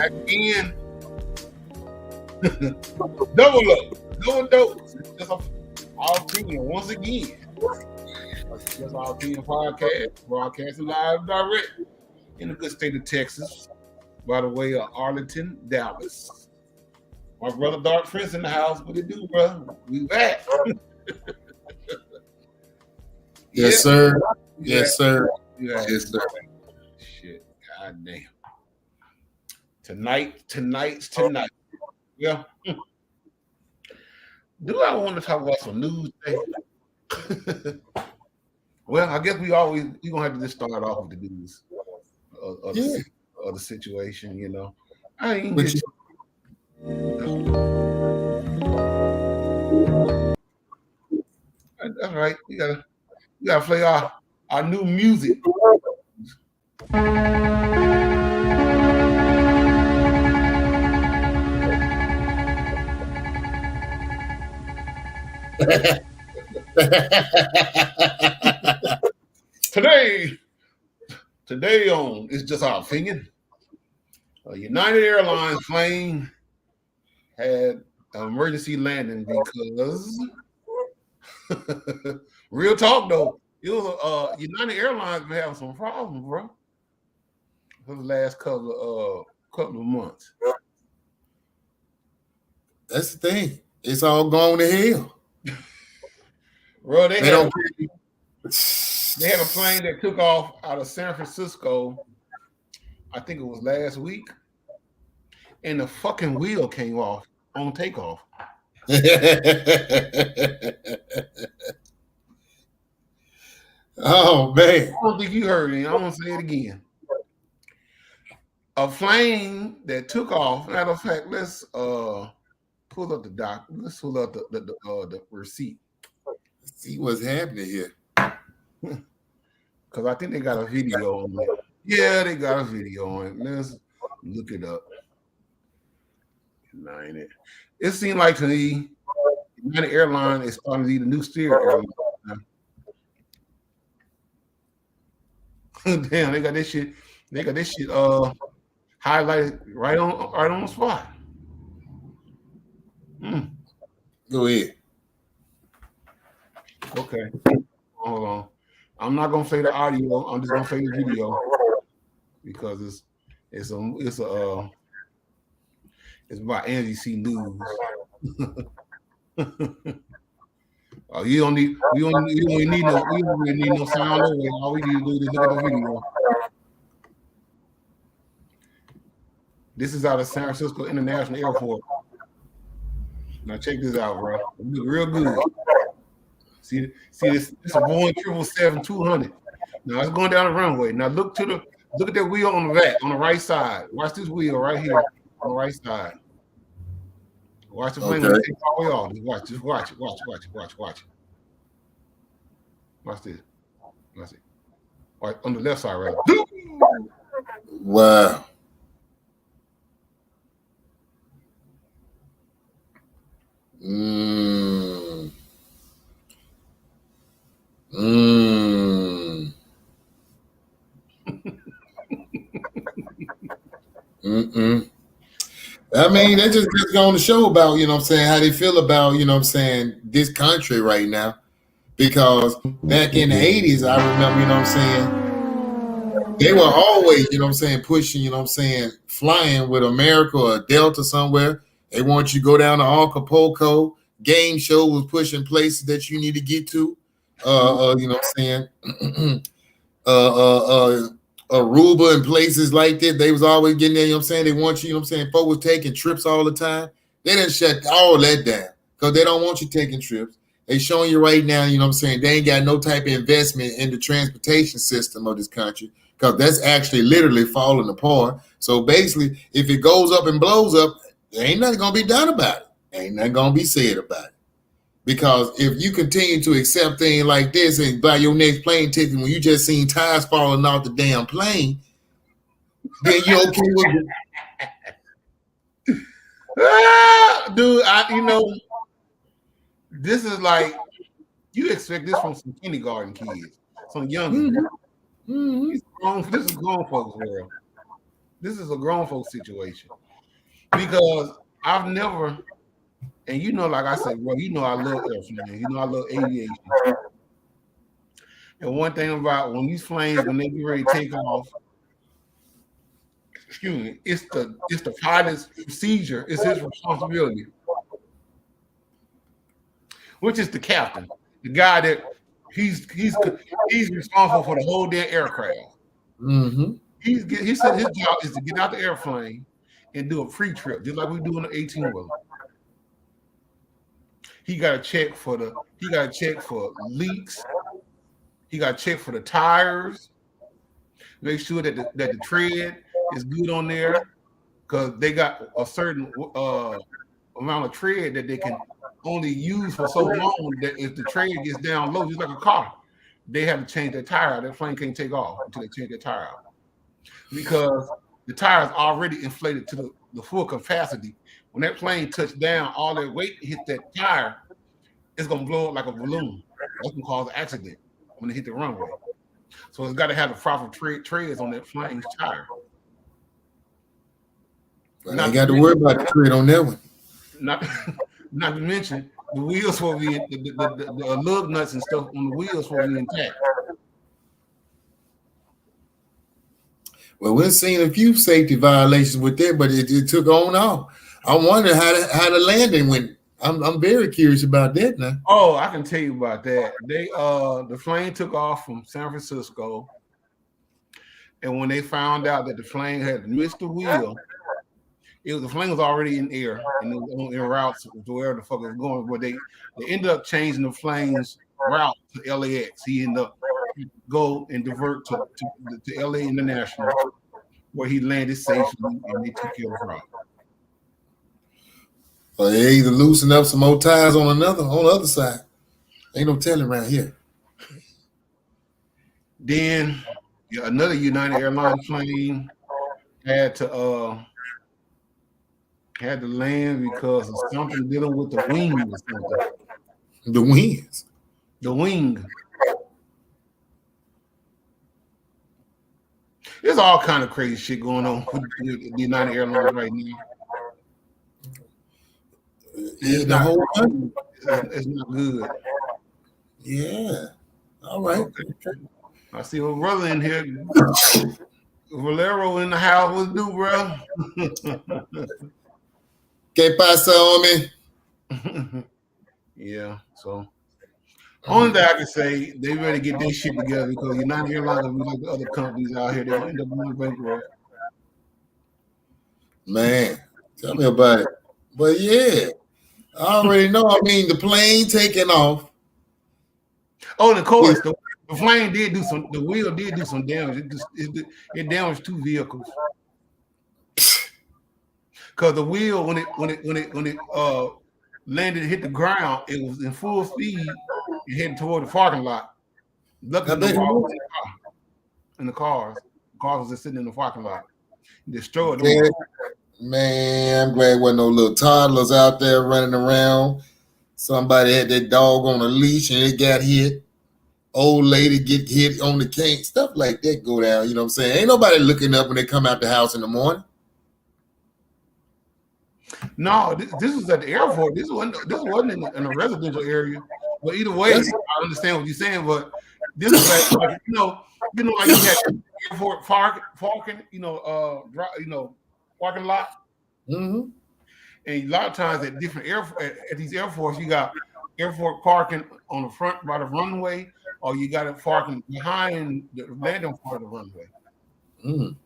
Back again. Double up. Double dose. It's just our opinion once again. It's just our opinion podcast. Broadcasting live direct in the good state of Texas. By the way of Arlington, Dallas. My brother Dark Prince in the house. What it do, brother? We back. Yes, sir. Yes, sir. Yeah. Yes, sir. Shit. God damn. Tonight's. Yeah. Do I want to talk about some news today? Well, I guess we're gonna have to just start off with the news of the situation, you know. I ain't get That's right. We gotta play our new music. Today on It's Just Our Opinion, United Airlines plane had an emergency landing because real talk though, it was United Airlines been having some problems, bro, for the last couple of months. That's the thing. It's all gone to hell. Bro, they had a plane that took off out of San Francisco, I think it was last week, and the fucking wheel came off on takeoff. Oh, man. I don't think you heard me. I'm going to say it again. A plane that took off, matter of fact, let's pull up the doc. Let's pull up the receipt. See what's happening here. Because I think they got a video on it. Yeah, they got a video on it. Let's look it up. It seemed like to me, United Airlines is starting to be the new steer airline. Damn, they got this shit. They got this shit highlighted right on the spot. Go ahead. Okay. Hold on. I'm not gonna play the audio. I'm just gonna play the video because it's about Angie C. News. You don't need no sound over it. All we need to do is look at the video. This is out of San Francisco International Airport. Now check this out, bro. It look real good. See this? It's a Boeing 777-200. Now it's going down the runway. Now look at that wheel on the back, on the right side. Watch this wheel right here on the right side. Watch the plane when it takes all the way off. Just watch it. Watch it. Watch this. Watch it. Right, on the left side, right? Wow. I mean, that just going to show about, you know what I'm saying, how they feel about, you know what I'm saying, this country right now. Because back in the 80s, I remember, you know what I'm saying, they were always, you know what I'm saying, pushing, you know what I'm saying, flying with America or Delta somewhere. They want you to go down to Acapulco. Game show was pushing places that you need to get to. You know what I'm saying? Aruba and places like that, they was always getting there, you know what I'm saying? They want you know what I'm saying? Folks was taking trips all the time. They didn't shut all that down because they don't want you taking trips. They showing you right now, you know what I'm saying? They ain't got no type of investment in the transportation system of this country because that's actually literally falling apart. So basically, if it goes up and blows up, there ain't nothing going to be done about it. Ain't nothing going to be said about it. Because if you continue to accept things like this and buy your next plane ticket when you just seen tires falling off the damn plane, then you okay with it? Dude, you know, this is like, you expect this from some kindergarten kids, some young. This is grown folks' world. this is a grown folks situation because I've never, and you know, like I said, well, you know, I love airplanes. You know, I love aviation. And one thing about when these planes, when they get ready to take off, excuse me, it's the pilot's procedure. It's his responsibility, which is the captain, the guy that he's responsible for the whole damn aircraft. Mm-hmm. He said his job is to get out the airplane and do a pre-trip, just like we do in the 18-wheeler. He got to check for leaks. He got to check for the tires. Make sure that the tread is good on there, because they got a certain amount of tread that they can only use for so long that if the tread gets down low, just like a car, they have to change their tire. That plane can't take off until they change their tire out, because the tire is already inflated to the full capacity. When that plane touches down, all that weight hits that tire, it's gonna blow up like a balloon. That's gonna cause an accident when it hit the runway. So it's got to have the proper treads on that plane's tire. I ain't got to worry about the tread on that one. Not to mention the wheels will be the lug nuts and stuff on the wheels will be intact. Well, we've seen a few safety violations with that, but it took on off. I wonder how the landing went. I'm very curious about that now. Oh, I can tell you about that. The plane took off from San Francisco, and when they found out that the plane had missed the wheel, the plane was already in air and it was en route to where the fuck it was going. But they ended up changing the plane's route to LAX. He ended up go and divert to LA International, where he landed safely and they took care of the route. Or they either loosen up some more tires on the other side. Ain't no telling around here. Then another United Airlines plane had to land because of something dealing with the wing or something. The wings. The wing. There's all kind of crazy shit going on with the United Airlines right now. It's the whole country. It's not good. Yeah. All right. Okay. I see my brother in here. Valero in the house. What's new, bro? ¿Qué pasa, homie? Yeah. So only thing I can say, they better get their shit together, because United Airlines will be like the other companies out here that end up going bankrupt. Man, tell me about it. But yeah, I already know. I mean, the plane taking off. Oh, and of course, the plane did do some. The wheel did do some damage. It damaged two vehicles. Because the wheel, when it landed, hit the ground, it was in full speed and heading toward the parking lot. Luckily, the cars was just sitting in the parking lot. Destroyed them. Man, I'm glad there wasn't no little toddlers out there running around. Somebody had that dog on a leash and it got hit. Old lady get hit on the cane. Stuff like that go down. You know what I'm saying? Ain't nobody looking up when they come out the house in the morning. No, this was at the airport. This wasn't in a residential area. But either way, I understand what you're saying. But this is like you know, like you had airport parking, parking lot. Mm-hmm. And a lot of times at different at these airports, you got airport parking on the front by the runway, or you got it parking behind the landing part of the runway. Mm.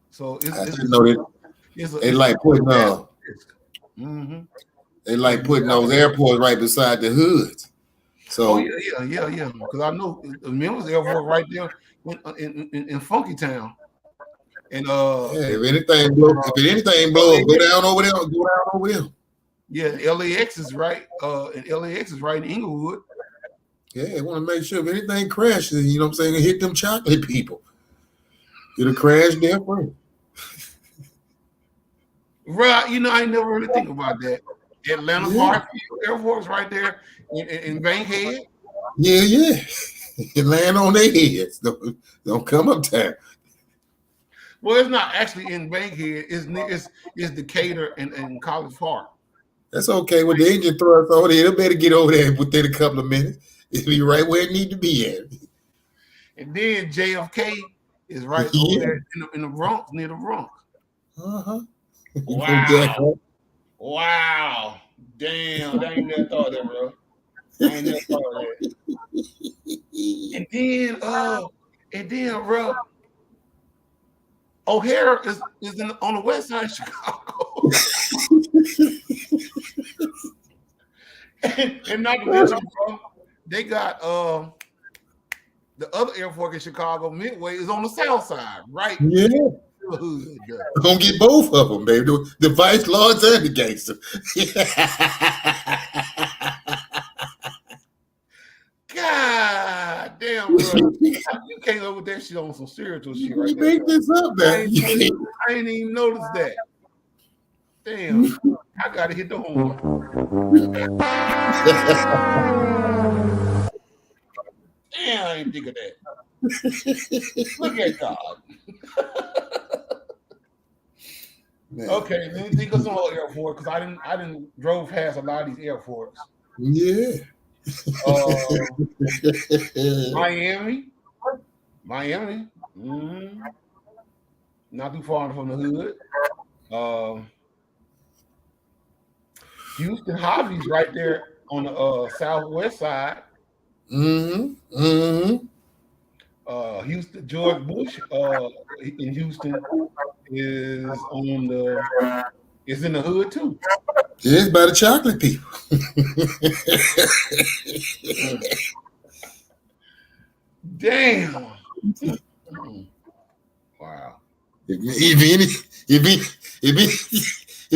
So they like putting they like putting those airports right beside the hoods. So yeah. Because I know Memphis Airport right there in Funky Town. And if anything blow up, go down over there. Yeah, LAX is right. And LAX is right in Inglewood. Yeah, they want to make sure if anything crashes, you know what I'm saying, hit them chocolate people. It'll crash there first. Right, I never really think about that. Atlanta Hartsfield Airport is right there in Bankhead. Yeah. You land on their heads. Don't come up there. Well, it's not actually in Bankhead. It's Decatur and College Park. That's okay. With the engine thrust on it, it'll better get over there within a couple of minutes. It'll be right where it need to be at. And then JFK is right over there in the Bronx, near the Bronx. Uh-huh. Wow. Wow. Damn, I ain't never thought that, bro. I ain't never thought that. And then, bro, O'Hare is on the west side of Chicago. and not to mention, bro, they got the other airport in Chicago, Midway, is on the south side, right? Yeah. Gonna get both of them, baby. The vice lords and the gangster. God damn, bro. You came up with that shit on some spiritual shit right You make this up, man. I ain't even noticed that. Damn, I gotta hit the horn. Damn, I ain't think of that. Look at God. Okay, let me think of some other airport because I didn't drove past a lot of these airports. Yeah. Miami. Mm-hmm. Not too far from the hood. Houston Hobbies right there on the southwest side. Houston George Bush in Houston is in the hood too. It's by the chocolate people. Damn. Wow. If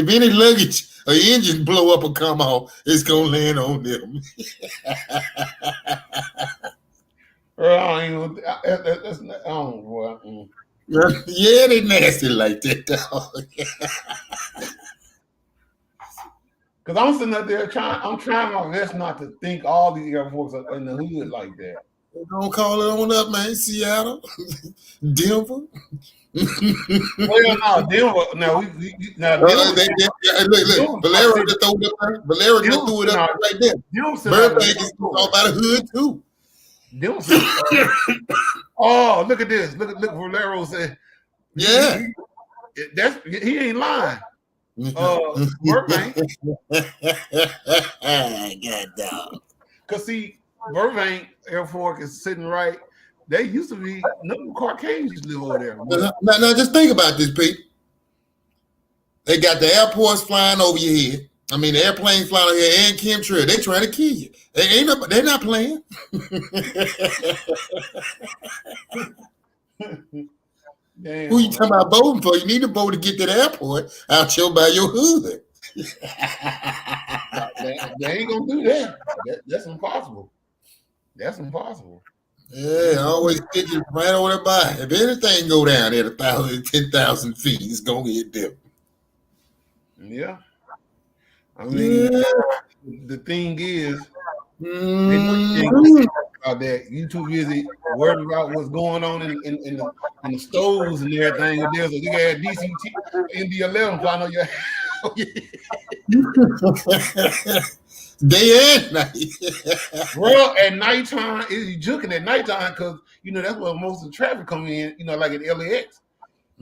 any luggage or engine blow up or come off, it's gonna land on them. Yeah, they nasty like that, dog. Because I'm sitting up there I'm trying my best not to think all these airports are in the hood like that. Don't call it on up, man. Seattle, Denver. Well, no, Denver. Now look. Valero just threw it up. Valero just threw it up right there. Burbank is all about a hood too. Oh, look at this. Look. Valero said, "Yeah, he ain't lying." Burbank. God dog. Cause see, Burbank Airport is sitting right. They used to be no Caucasians used to live over there. Now, just think about this, Pete. They got the airports flying over your head. I mean, the airplanes flying over here and chemtrail. They trying to kill you. They're not playing. Damn, who you talking about voting for? You need to vote to get to the airport out by your hood. They ain't gonna do that. That's impossible. That's impossible. Yeah, I always get you right over there by. If anything go down at 1,000, 10,000 feet, it's gonna hit them. Yeah. I mean, the thing is, about that. You too busy worried about what's going on in the stores and everything. There's a big ass DCT MD-11 flying on your day and night. Well, at nighttime, you juking at nighttime because that's where most of the traffic come in. Like at LAX.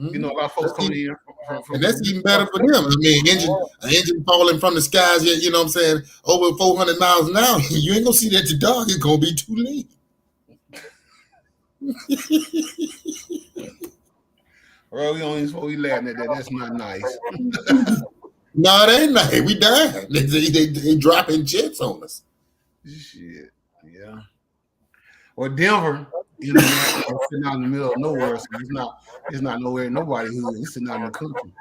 A lot of folks come in from and that's even better for them. I mean, engine falling from the skies, you know what I'm saying, over 400 miles an hour. You ain't gonna see that your dog. It's gonna be too late. Well, we only supposed to be laughing at that. That's not nice. No, it ain't nice. We dying. They dropping jets on us. Shit. Yeah. Well, Denver, sitting out in the middle of nowhere, so it's not nowhere nobody who is sitting out in the country.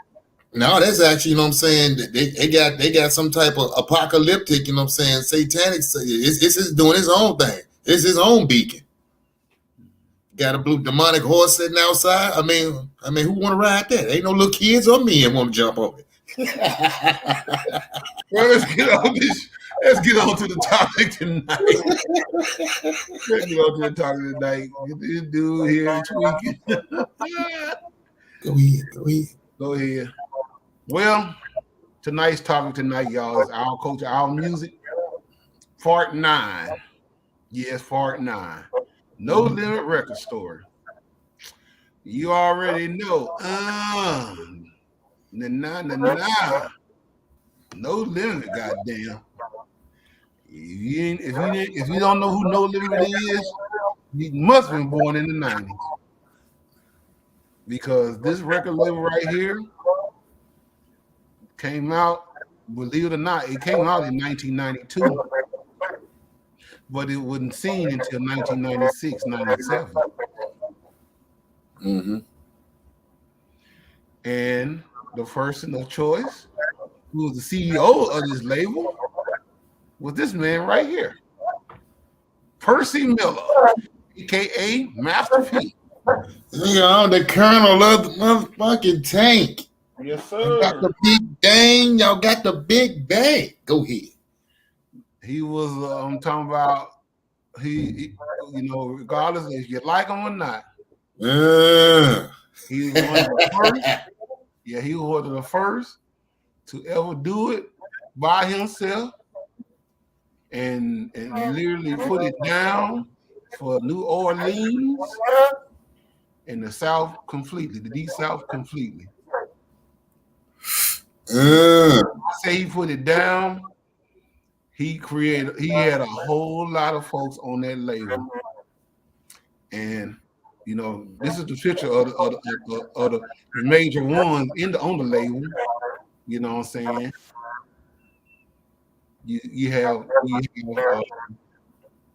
No, that's actually, you know what I'm saying, they got some type of apocalyptic, you know what I'm saying, satanic. It's doing his own thing. It's his own beacon. Got a blue demonic horse sitting outside. I mean, who want to ride that? Ain't no little kids or men want to jump on it. Well, let's get on to the topic tonight. Let's get on to the topic tonight. Get this dude here tweaking. Go ahead. Go ahead. Go ahead. Well, tonight's topic tonight, y'all, is our culture, our music. Part 9. Yes, part 9. No Limit Record Story. You already know. No Limit, goddamn. If you don't know who No Limit is, you must have been born in the 90s. Because this record label right here came out, believe it or not, it came out in 1992. But it wasn't seen until 1996, 97. Mm-hmm. And the person of choice, who was the CEO of this label, was this man right here, Percy Miller, aka Master P. I'm the colonel of the motherfucking tank. Yes, Y'all sir. got the big bang. Y'all got the big bang. Go ahead. He was, I'm talking about, he, you know, regardless if you like him or not, he was one of the first. Yeah, he was one of the first to ever do it by himself and literally put it down for New Orleans and the South completely, the Deep South completely. I say he put it down. He had a whole lot of folks on that label. And you know, this is the picture of the major ones on the label. You know what I'm saying? You have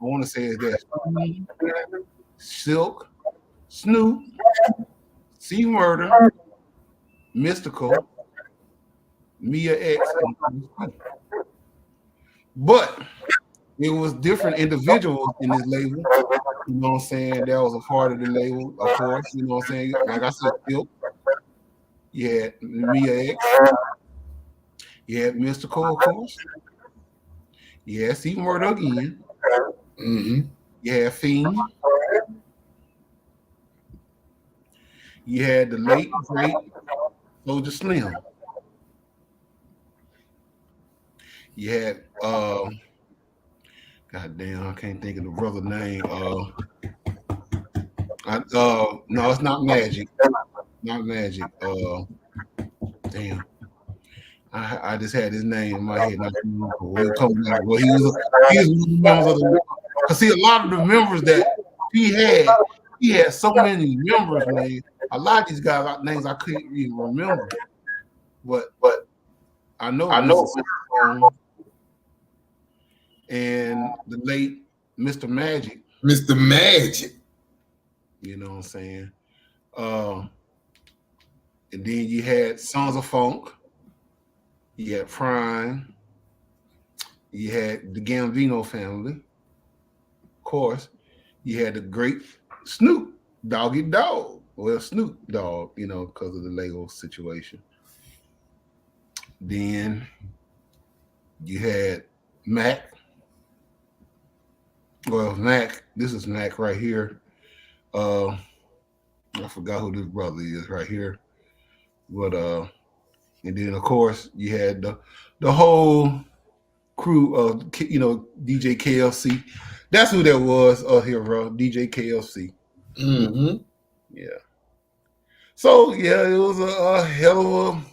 I want to say is that Silk, Snoop, C Murder, Mystical, Mia X, and but it was different individuals in this label. You know what I'm saying? That was a part of the label, of course. You know what I'm saying? Like I said, Silk. You had Mia X. You had Mystical, of course. You had C Murder again. Mm-hmm. You had Fiend. You had the late great Soulja Slim. You had goddamn, I can't think of the brother's name. No, it's not Magic. Not Magic. Damn. I just had his name in my head. Not well, he was one of the. Cause see, a lot of the members that he had so many members, man. A lot of these guys' names I couldn't even remember, but I know. And the late Mr. Magic. Mr. Magic. You know what I'm saying? And then you had Sons of Funk. You had Prime. You had the Gambino family. Of course, you had the great Snoop Doggy Dogg. Well, Snoop Dogg, you know, because of the Lego situation. Then you had Mac. Well, Mac, this is Mac right here. I forgot who this brother is right here. But and then of course you had the whole crew of, you know, DJ KLC. That's who that was here, bro. DJ KLC. Mm-hmm. Yeah. So yeah, it was a hell of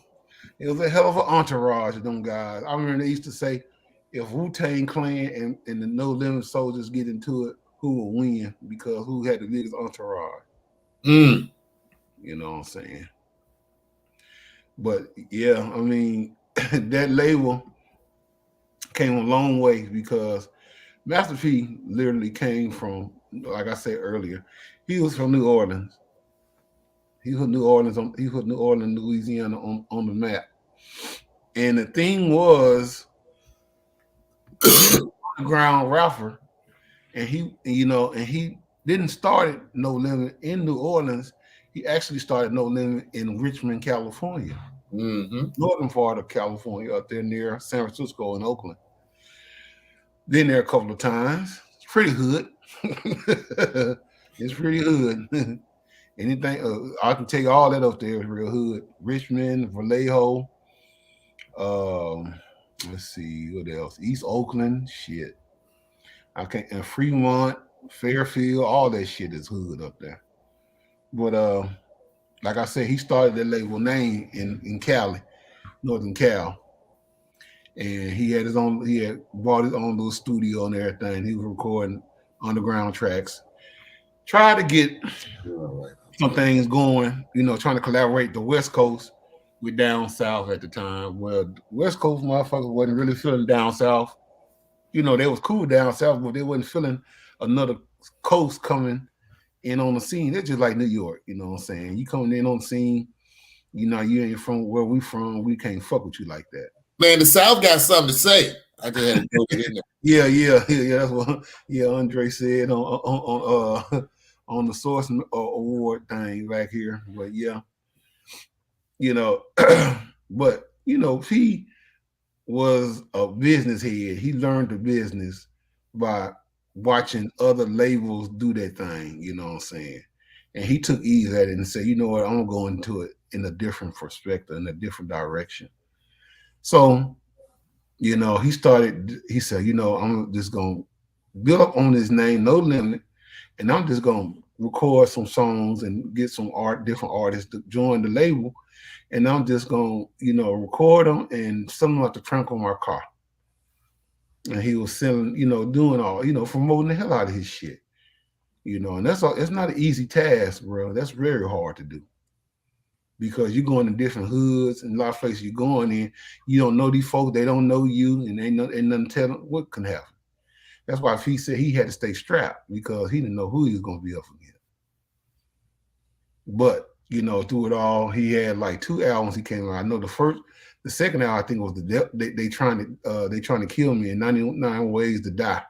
an entourage of them guys. I remember they used to say, if Wu-Tang Clan and the No Limit Soldiers get into it, who will win? Because who had the biggest entourage? Mm. You know what I'm saying? But yeah, I mean, that label came a long way because Master P literally came from, like I said earlier, he was from New Orleans. He put New Orleans, Louisiana on the map. And the thing was, ground rapper, and he didn't start No Limit in New Orleans. He actually started No Limit in Richmond, California, northern part of California, up there near San Francisco and Oakland. Been there a couple of times. It's pretty hood. It's pretty hood. Anything I can take all that up there is real hood. Richmond, Vallejo, um, let's see what else. East Oakland, shit. I can't and Fremont, Fairfield, all that shit is hood up there. But like I said, he started that label name in Cali, Northern Cal. And he had his own he had bought his own little studio and everything. He was recording underground tracks. Try to get some things going, trying to collaborate the West Coast with down south at the time. Well, West Coast motherfuckers wasn't really feeling down south. They was cool down south, but they wasn't feeling another coast coming in on the scene. It's just like New York, you know what I'm saying? You coming in on the scene, you ain't from where we from, we can't fuck with you like that. Man, the South got something to say. I just had to put it in there. Yeah. That's what Andre said on the Source Award thing back here. But yeah, but he was a business head. He learned the business by watching other labels do that thing, you know what I'm saying? And he took ease at it and said, you know what, I'm gonna go into it in a different perspective, in a different direction. So, he said, I'm just gonna build up on his name, No Limit, and I'm just gonna record some songs and get some different artists to join the label. And I'm just gonna, record them and send them out the trunk of my car. And he was selling, doing all, promoting the hell out of his shit. And that's all. It's not an easy task, bro. That's very hard to do. Because you're going to different hoods and a lot of places you're going in, you don't know these folks, they don't know you, and ain't nothing telling what can happen. That's why he said he had to stay strapped because he didn't know who he was going to be up against. But through it all, he had like 2 albums he came out. I know the second album I think was they trying to kill me in 99 Ways to Die.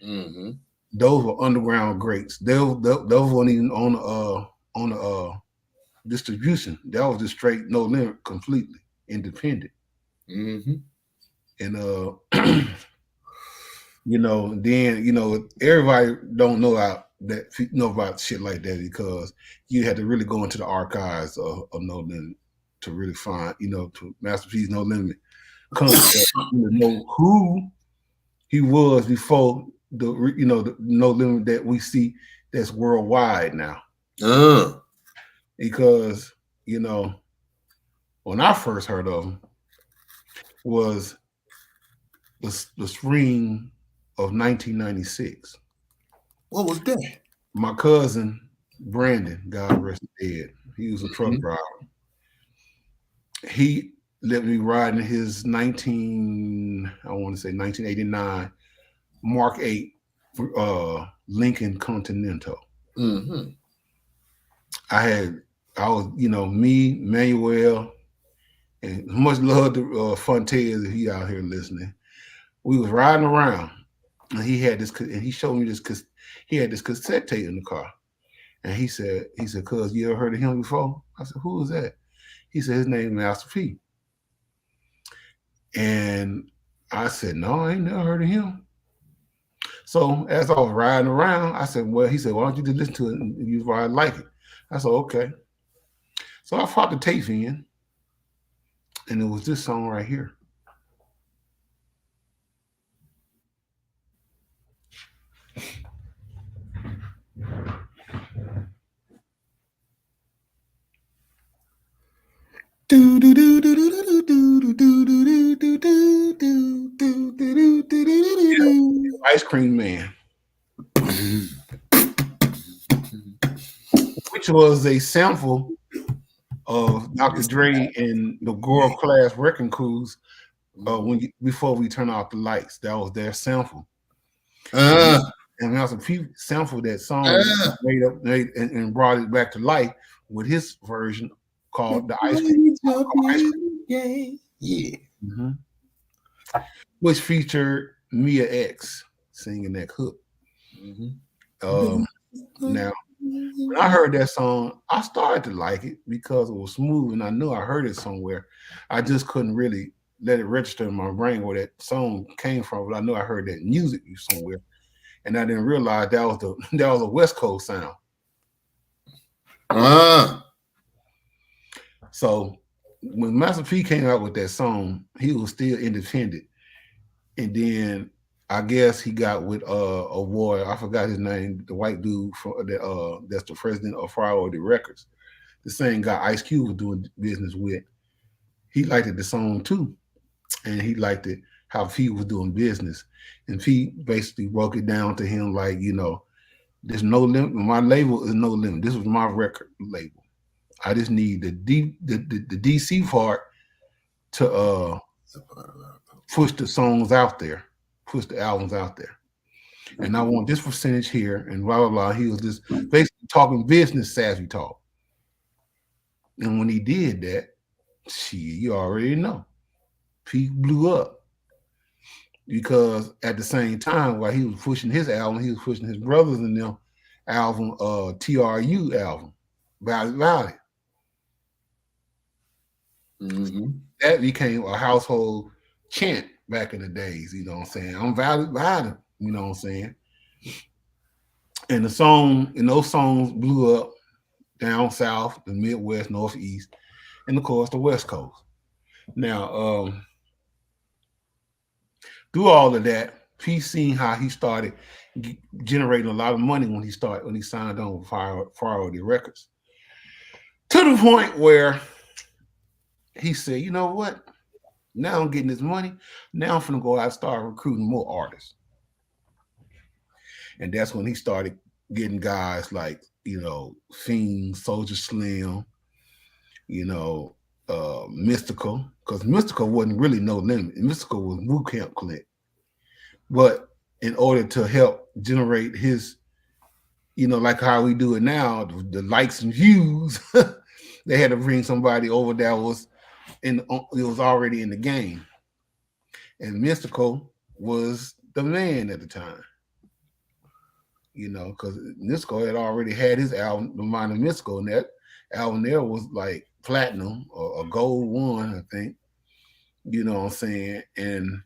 Mm-hmm. Those were underground greats. Those weren't even on the distribution. That was just straight No Limit, completely independent. Mm-hmm. And then everybody don't know about shit like that because you had to really go into the archives of No Limit to really find, to Master P's No Limit concept, know who he was before the No Limit that we see that's worldwide now. Because when I first heard of him was the spring of 1996. What was that? My cousin Brandon, God rest his dead, he was a truck driver. He let me ride in his 1989 Mark 8 Lincoln Continental. Mm-hmm. I was, me, Manuel, and much love to Fontes if he out here listening. We was riding around, and he had this, and he showed me this, because he had this cassette tape in the car, and he said, "Cuz, you ever heard of him before?" I said, "Who is that?" He said, "His name is Master P." And I said, "No, I ain't never heard of him." So as I was riding around, I said, "Well," he said, "Why don't you just listen to it and you probably like it?" I said, "Okay." So I popped the tape in, and it was this song right here. Ice Cream Man, which was a sample of Dr. Dre and the World Class Wrecking Crews before we turn off the lights. That was their sample. And Master P sampled that song, made up and brought it back to life with his version called the Ice Cream. Yeah. Mm-hmm. Which featured Mia X singing that hook. Mm-hmm. Now, when I heard that song, I started to like it because it was smooth, and I knew I heard it somewhere. I just couldn't really let it register in my brain where that song came from, but I knew I heard that music somewhere, and I didn't realize that was a West Coast sound. So when Master P came out with that song, he was still independent. And then I guess he got with a boy, I forgot his name, the white dude that's the president of Priority Records. The same guy Ice Cube was doing business with. He liked the song too. And he liked it how P was doing business. And P basically broke it down to him like, there's no limit. My label is no limit. This was my record label. I just need the DC part to push the songs out there, push the albums out there. And I want this percentage here and blah, blah, blah. He was just basically talking business savvy talk. And when he did that, you already know. P blew up. Because at the same time, while he was pushing his album, he was pushing his brothers and them album, TRU album, Valley. Mm-hmm. That became a household chant back in the days, you know what I'm saying? I'm Valley, you know what I'm saying? And those songs blew up down south, the Midwest, Northeast, and of course the West Coast. Now, through all of that, P seen how he started generating a lot of money when he signed on with Priority Records. To the point where he said, you know what? Now I'm getting this money. Now I'm finna go out and start recruiting more artists. And that's when he started getting guys like, Fiend, Soulja Slim, Mystical, because Mystical wasn't really no limit. Mystical was Wu Camp Click. But in order to help generate his, like how we do it now, the likes and views, they had to bring somebody over that was already in the game. And Mystical was the man at the time. Because Mystical had already had his album, The Mind of Mystical, and that album there was like platinum or a gold one, I think. You know what I'm saying? And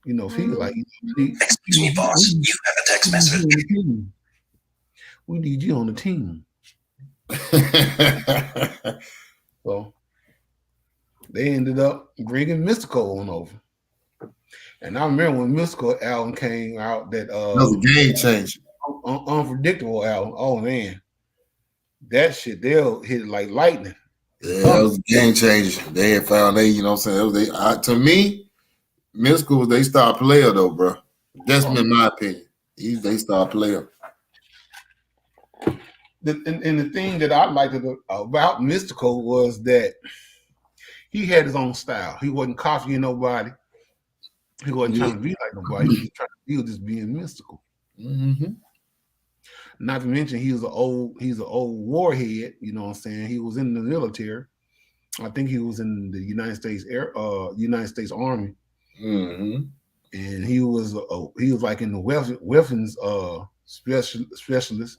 feel like excuse me, boss, you have a text message. We need you on the team. So they ended up bringing Mystical on over. And I remember when Mystical album came out, that was a game changer. Unpredictable album. Oh man, that shit, they'll hit it like lightning. Yeah, that was a game changer. They had found to me, Mystical was they star player though, bro. That's in my opinion. He's they star player. And the thing that I liked about Mystical was that he had his own style. He wasn't copying nobody. He wasn't trying to be like nobody. He was just being mystical. Mm-hmm. Not to mention he's an old warhead, you know what I'm saying? He was in the military. I think he was in the United States Army. Mm-hmm. And he was like in the weapons specialist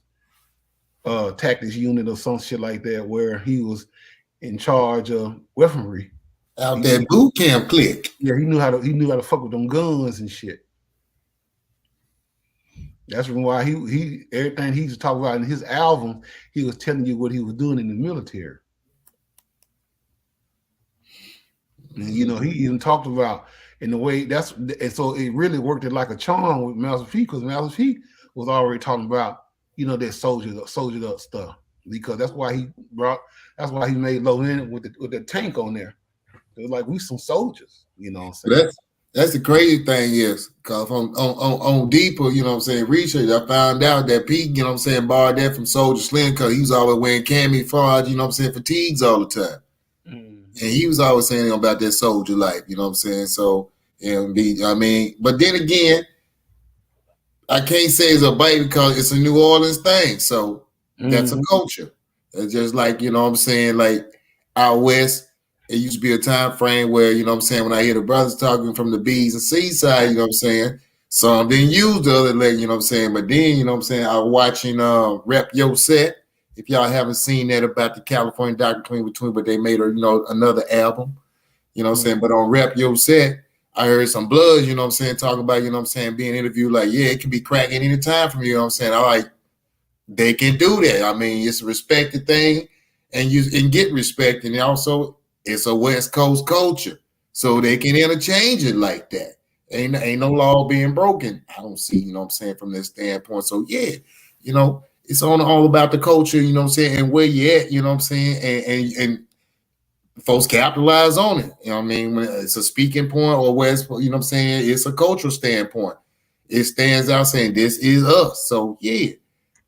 tactics unit or some shit like that, where he was in charge of weaponry. Out there boot camp click. Yeah, he knew how to fuck with them guns and shit. That's why he everything he was talking about in his album, he was telling you what he was doing in the military. And he even talked about in the way and so it really worked it like a charm with Master P, because Master P was already talking about that soldiered up stuff, because that's why he made Low End with the tank on there. It was like, we some soldiers, you know what I'm saying? That's the crazy thing is, because on deeper, research, I found out that Pete, borrowed that from Soulja Slim, because he was always wearing camouflage, fatigues all the time. And he was always saying about that soldier life, So, but then again, I can't say it's a bite because it's a New Orleans thing. So that's a culture. It's just like, like out west, it used to be a time frame where, when I hear the brothers talking from the B's and C's side, some didn't use the other leg, but then, I was watching Rep Yo Set. If y'all haven't seen that about the California Dr. Clean Between, but they made another album, but on Rep Yo Set, I heard some Bloods, talking about, being interviewed like, yeah, it can be cracking any time from you, I'm like, they can do that. I mean, it's a respected thing, and you can get respect, and also it's a West Coast culture, so they can interchange it like that. Ain't no law being broken. I don't see, you know what I'm saying, from this standpoint. So yeah, you know, it's all about the culture, you know what I'm saying, and where you at, you know what I'm saying, and folks capitalize on it. You know what I mean? When it's a speaking point or where it's, you know what I'm saying, it's a cultural standpoint. It stands out saying this is us. So yeah.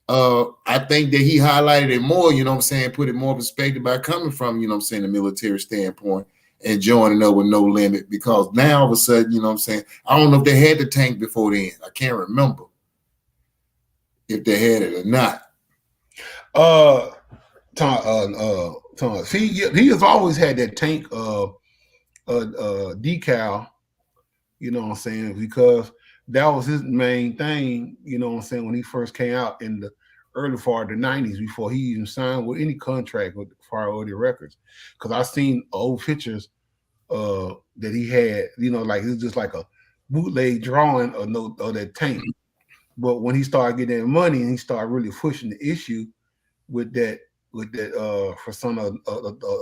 I think that he highlighted it more, you know what I'm saying, put it more perspective by coming from, you know what I'm saying, the military standpoint and joining up with No Limit, because now all of a sudden, you know what I'm saying, I don't know if they had the tank before then. I can't remember if they had it or not. Thomas, he has always had that tank decal, you know what I'm saying, because that was his main thing, you know what I'm saying, when he first came out in the early part of the 90s, before he even signed with any contract with Priority Records. Because I seen old pictures that he had, you know, like it's just like a bootleg drawing of that tank. But when he started getting that money and he started really pushing the issue with that for some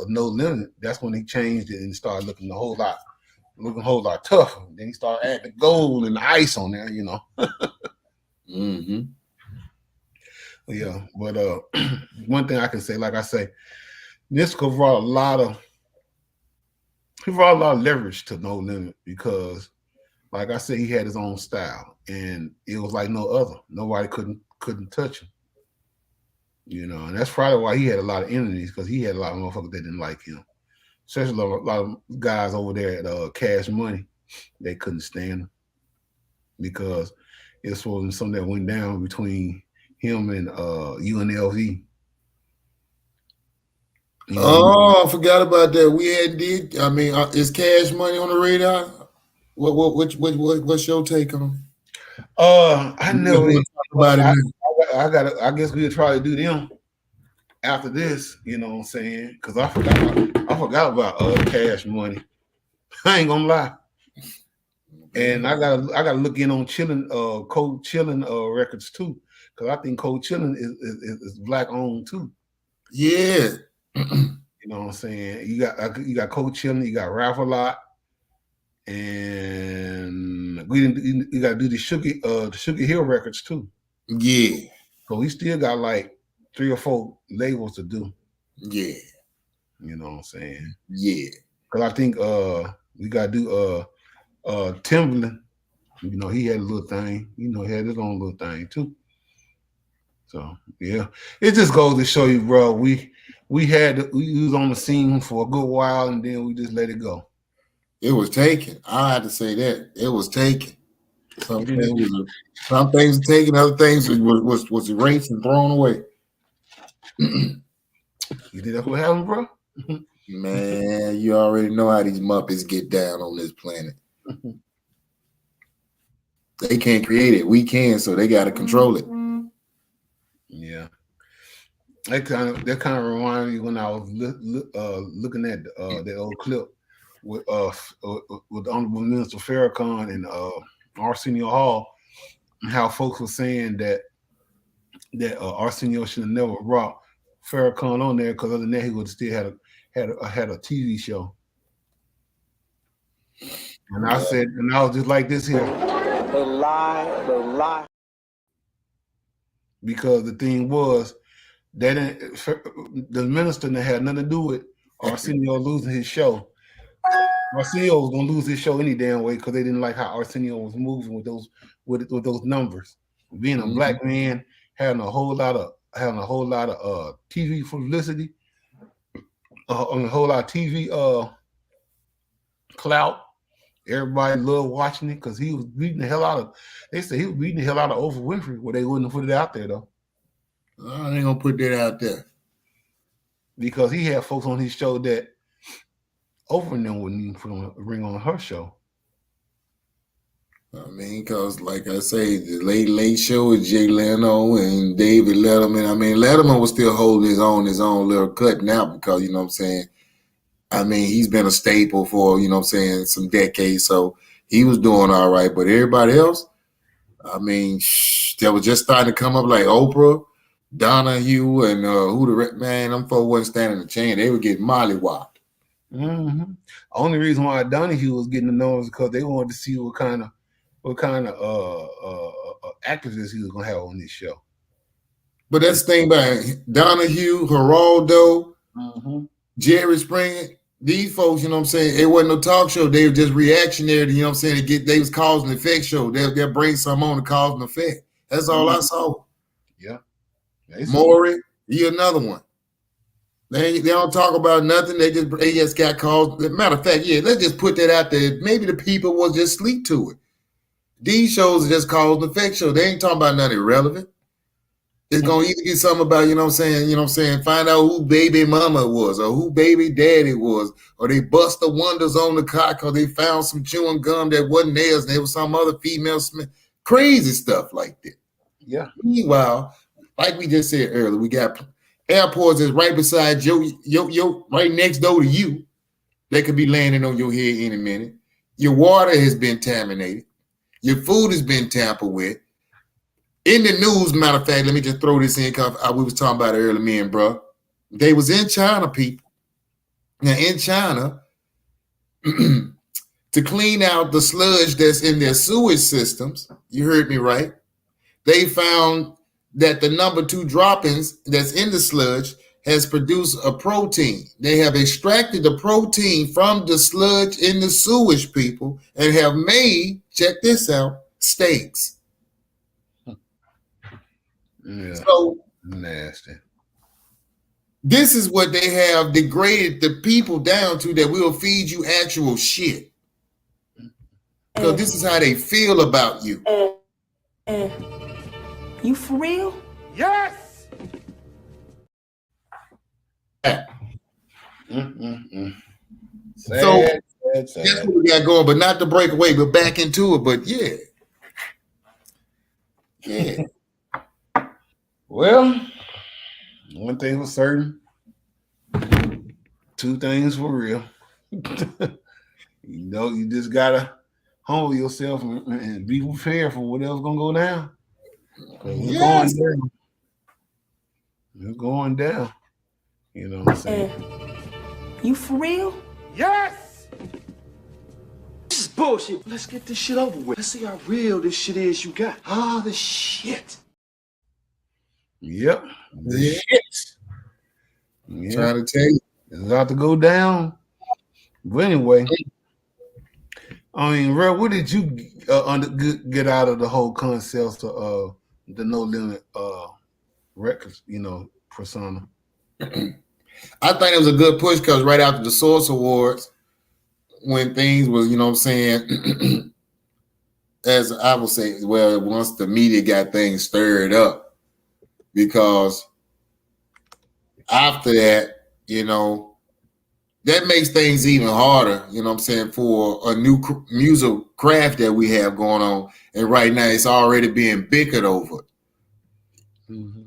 No Limit, that's when he changed it and started looking a whole lot tougher. Then he started adding the gold and the ice on there, you know. Mm-hmm. Yeah, but one thing I can say, like I say, Nisco brought a lot of leverage to No Limit, because, like I said, he had his own style, and it was like no other. Nobody couldn't touch him, you know. And that's probably why he had a lot of enemies, because he had a lot of motherfuckers that didn't like him. Especially a lot of guys over there at Cash Money, they couldn't stand him, because it was something that went down between him and UNLV. You know, oh, I forgot about that. We had I mean, is Cash Money on the radar? What's your take on? I know. I guess we'll try to do them after this. You know what I'm saying? Because I forgot about Cash Money. I ain't gonna lie. And I gotta look in on Cold Chillin' records too, because I think Cold Chillin' is black owned too. Yeah. You know what I'm saying? You got Cold Chillin', you got Rap a Lot, and you got to do the Sugar Hill records too. Yeah. So we still got like 3 or 4 labels to do. Yeah. You know what I'm saying? Yeah. Because I think we got to do Timbaland. You know, he had a little thing. You know, he had his own little thing too. So yeah, it just goes to show you, bro. We was on the scene for a good while, and then we just let it go. It was taken. I had to say that it was taken. Some things were taken, other things was erased and thrown away. You think that's what happened, bro? Man, you already know how these Muppets get down on this planet. They can't create it. We can, so they got to control it. Yeah. That kind of reminded me when I was looking at that old clip with Honorable Minister Farrakhan and Arsenio Hall, and how folks were saying that Arsenio should have never brought Farrakhan on there, because other than that he would have still had a TV show. And I said, and I was just like this here. The lie. Because the thing was that the minister that had nothing to do with Arsenio losing his show. Arsenio was gonna lose his show any damn way, because they didn't like how Arsenio was moving with those numbers. Being a black man, having a whole lot of TV publicity, a whole lot of TV clout. Everybody loved watching it, because he was beating the hell out of. They said he was beating the hell out of Oprah Winfrey, but they wouldn't put it out there though. I ain't gonna put that out there, because he had folks on his show that Oprah and them wouldn't even bring on her show. I mean, because like I say, the late show with Jay Leno and David Letterman. I mean, Letterman was still holding his own little cutting out, because, you know what I'm saying, I mean, he's been a staple for, you know what I'm saying, some decades, so he was doing all right. But everybody else, I mean, they were just starting to come up, like Oprah, Donahue and who the man, them folks wasn't standing a chance. They would get mollywopped. Mm-hmm. Only reason why Donahue was getting the nose is because they wanted to see what kind of activists he was gonna have on this show. But that's the thing about Donahue, Geraldo, Jerry Springer. These folks, you know what I'm saying, it wasn't no talk show. They were just reactionary, you know what I'm saying? They was cause and effect show. They'll bring some on to cause and effect. That's all I saw. Yeah. Maury, he another one. They don't talk about nothing. They just got called. Matter of fact, yeah, let's just put that out there. Maybe the people will just sleep to it. These shows are just cause and effect shows. They ain't talking about nothing irrelevant. It's gonna either be something about, you know what I'm saying, find out who baby mama was or who baby daddy was, or they bust the wonders on the car because they found some chewing gum that wasn't theirs and there was some other female smith. Crazy stuff like that. Yeah. Meanwhile, like we just said earlier, we got airports that's right beside your right next door to you. They could be landing on your head any minute. Your water has been contaminated. Your food has been tampered with. In the news, matter of fact, let me just throw this in because we was talking about it earlier, me and bro. They was in China, people. Now, in China, to clean out the sludge that's in their sewage systems, you heard me right, they found that the number 2 droppings that's in the sludge has produced a protein. They have extracted the protein from the sludge in the sewage, people, and have made, check this out, steaks. Yeah. So nasty. This is what they have degraded the people down to, that we'll feed you actual shit. Because this is how they feel about you. You for real? Yes. So Sad. that's what we got going, but not to break away, but back into it. But yeah. Well, one thing for certain, 2 things for real. You just gotta humble yourself and be prepared for whatever's gonna go down. It's going down. You know what I'm saying? You for real? Yes! This is bullshit. Let's get this shit over with. Let's see how real this shit is you got. Ah, the shit. Yep. Yeah. Trying to tell you. It's about to go down. But anyway, I mean, Real, what did you get out of the whole concept of the No Limit records, persona? I think it was a good push because right after the Source Awards, when things was, as I will say, well, once the media got things stirred up, because after that, that makes things even harder, for a new musical craft that we have going on. And right now it's already being bickered over. Mm-hmm.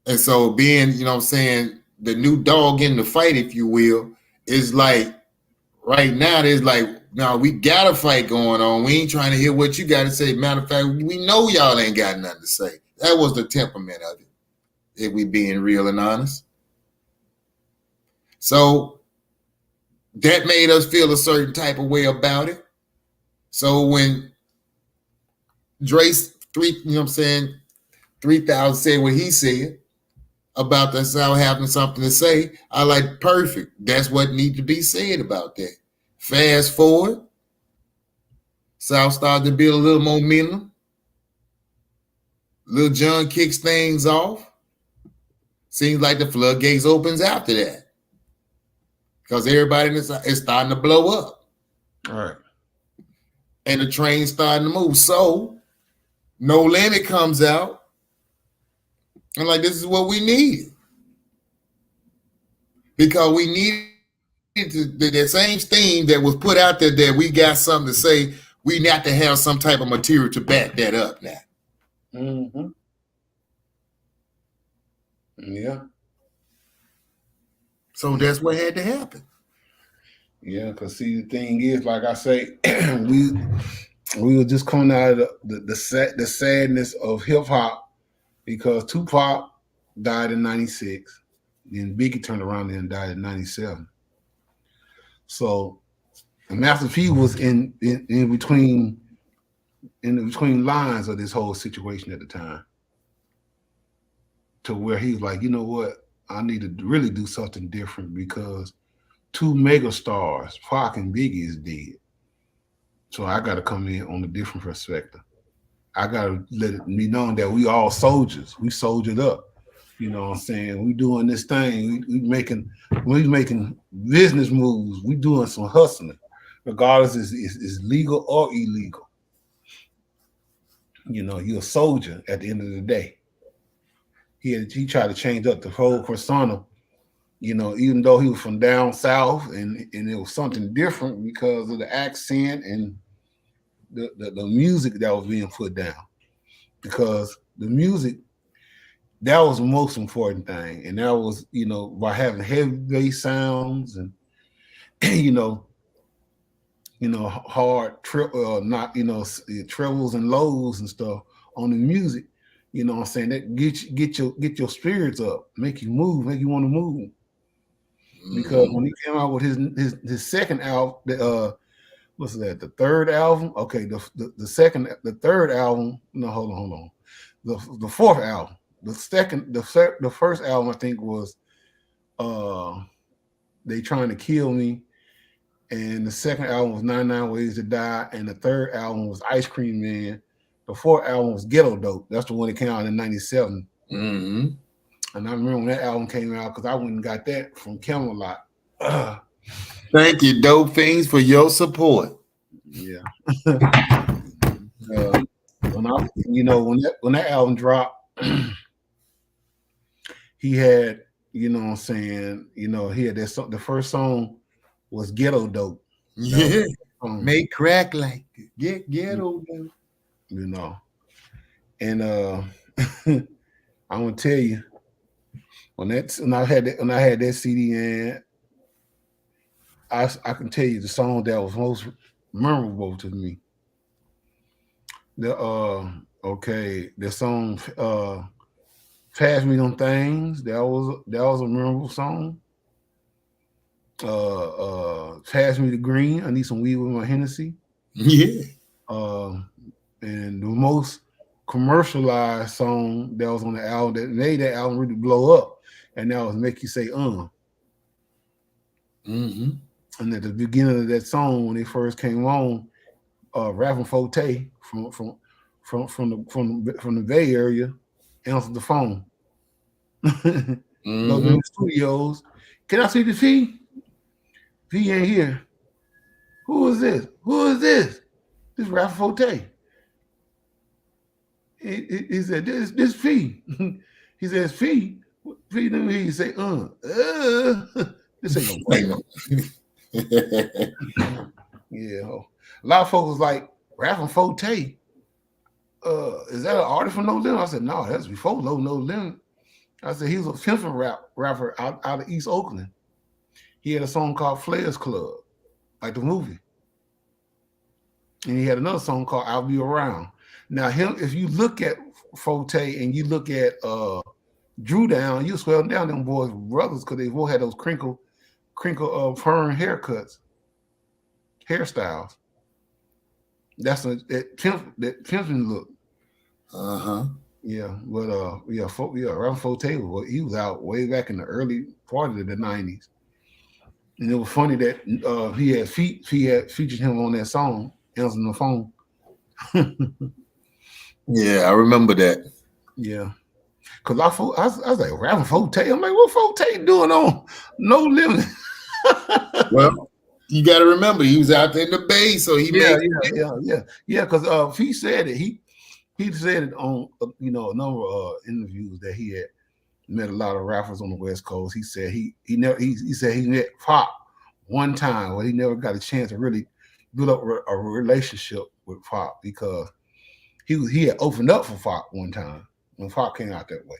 And so being, the new dog in the fight, if you will, is like, right now there's like, now we got a fight going on. We ain't trying to hear what you got to say. Matter of fact, we know y'all ain't got nothing to say. That was the temperament of it, if we being real and honest. So that made us feel a certain type of way about it. So when Drace 3000 said what he said about the South having something to say, I like, perfect. That's what needs to be said about that. Fast forward, South started to build a little momentum. Lil Jon kicks things off. Seems like the floodgates opens after that. Because everybody is starting to blow up. All right. And the train's starting to move. So No Limit comes out. And like, this is what we need. Because we needed the same theme that was put out there, that we got something to say. We have to have some type of material to back that up now. Mm-hmm. Yeah. So that's what had to happen. Yeah, because see, the thing is, like I say, we were just coming out of the sadness of hip hop, because Tupac died in 96. Then Biggie turned around and died in 97. So Master P was in between lines of this whole situation at the time, to where he was like, you know what, I need to really do something different because two mega stars, Pac and Biggie, is dead. So I got to come in on a different perspective. I got to let it be known that we all soldiers. We soldiered up. You know what I'm saying? We doing this thing. We making business moves. We doing some hustling, regardless is legal or illegal. You know, you're a soldier at the end of the day. He tried to change up the whole persona. You know, even though he was from down south, and it was something different because of the accent and the music that was being put down. Because the music, that was the most important thing, and that was, you know, by having heavy bass sounds and hard trebles and lows and stuff on the music. You know what I'm saying? That get your spirits up, make you move, make you want to move. Because when he came out with his second album, what's that? The third album? Okay, the third album. No, hold on. The fourth album. The first album I think was They Trying to Kill Me, and the second album was 99 Ways to Die, and the third album was Ice Cream Man. The fourth album was Ghetto Dope. That's the one that came out in 97. Mm-hmm. And I remember when that album came out because I went and got that from Camelot. Thank you, Dope Fiends, for your support. Yeah. When that album dropped, he had, you know what I'm saying, he had that song. The first song was Ghetto Dope. Yeah. Make crack like it. Get ghetto dope. You know. And I'm gonna tell you, when I had that CD in, I can tell you the song that was most memorable to me. The song Pass Me Them Things, that was a memorable song. Pass Me the Green, I Need Some Weed with My Hennessy. Yeah. And the most commercialized song that was on the album that made that album really blow up, and that was Make You Say Mm-hmm. And at the beginning of that song, when they first came on, Rapping Forte from the Bay Area answered the phone. Mm-hmm. Those in the studios. Can I see the P? P ain't here. Who is this? This is Rapping Forte. He said, this P. He says, P. P, then he say, this ain't no Yeah. A lot of folks was like, Rapping Forte, is that an artist from No Limit? I said, no, that's before No Limit. I said, he was a pimping rapper out of East Oakland. He had a song called Players Club, like the movie. And he had another song called I'll Be Around. Now, if you look at Forte and you look at Drew Down, you swell down them boys brothers because they both had those crinkle perm hairstyles. That's that pimping look. Yeah, but Rapping Forte, he was out way back in the early part of the 90s. And it was funny that he had featured him on that song, answering the phone. Yeah, I remember that. Yeah. Because I was like, Rapping Forte. I'm like, what Forte doing on No Limit? Well, you got to remember, he was out there in the Bay, so he Yeah. Because he said it. He said it on a number of interviews that he had met a lot of rappers on the West Coast. He said he said he met Pac one time, but he never got a chance to really build up a relationship with Pac because he had opened up for Pac one time when Pac came out that way.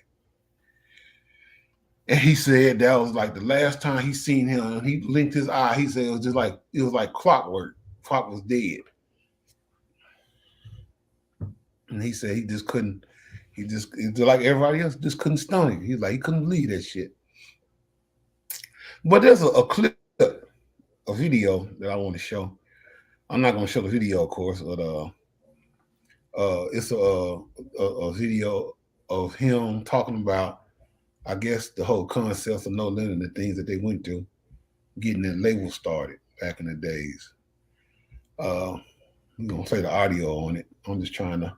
And he said that was like the last time he seen him. He blinked his eye. He said it was like clockwork. Pac was dead. And he said he just couldn't He just like everybody else, just couldn't stun it. He's like he couldn't believe that shit. But there's a clip, a video that I want to show. I'm not gonna show the video, of course, but it's a video of him talking about, I guess, the whole concept of No Limit, the things that they went through, getting that label started back in the days. I'm gonna play the audio on it. I'm just trying to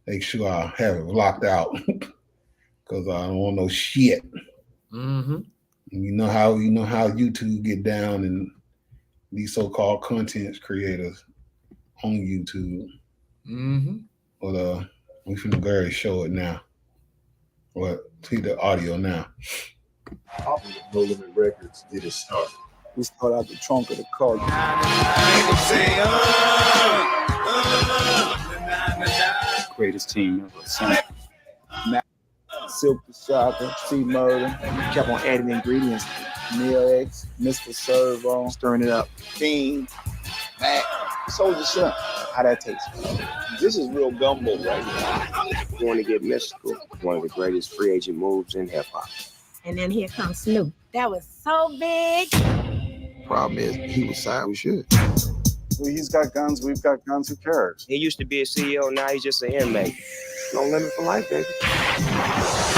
make sure I have it locked out because I don't want no shit. Mm-hmm. You know how YouTube get down and these so-called content creators on YouTube. Mm-hmm. But we finna go ahead and show it now. Well, see the audio now. No Limit Records did it start. We start out the trunk of the car. Greatest team ever. Silk the Shocker, C-Murder. Kept on adding ingredients. Neil X, Mr. Servo, stirring it up. King, Mac, Soldier Shrimp. How that tastes. This is real gumbo right here. You want to get mystical? One of the greatest free agent moves in hip hop. And then here comes Snoop. That was so big. Problem is, he was signed. We should. Well, he's got guns. We've got guns. Who cares? He used to be a CEO. Now he's just an inmate. No limit for life, baby.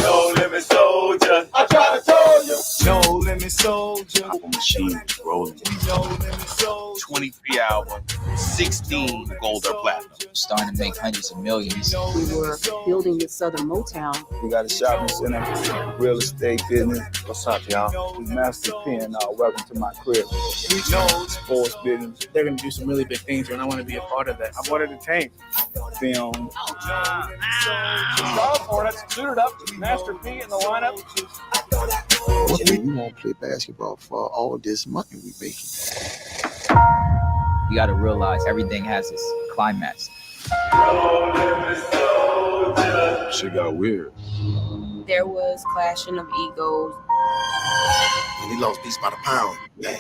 No limit soldier. I try to tell you. No limit soldier. Machine rolling. No limit soldier. 23 albums, 16 gold or platinum. Starting to make hundreds of millions. We were building the Southern Motown. We got a shopping center, real estate business. What's up, y'all? We Master Pen. Welcome to my crib. Sports business, They're going to do some really big things here, and I want to be a part of that. I'm one of the tank. film. Let's suit it up. Master P in the lineup. What do you want to play basketball for all this money we making? You got to realize everything has its climax. Shit got weird. There was clashing of egos. And he lost beats by the pound. Yeah.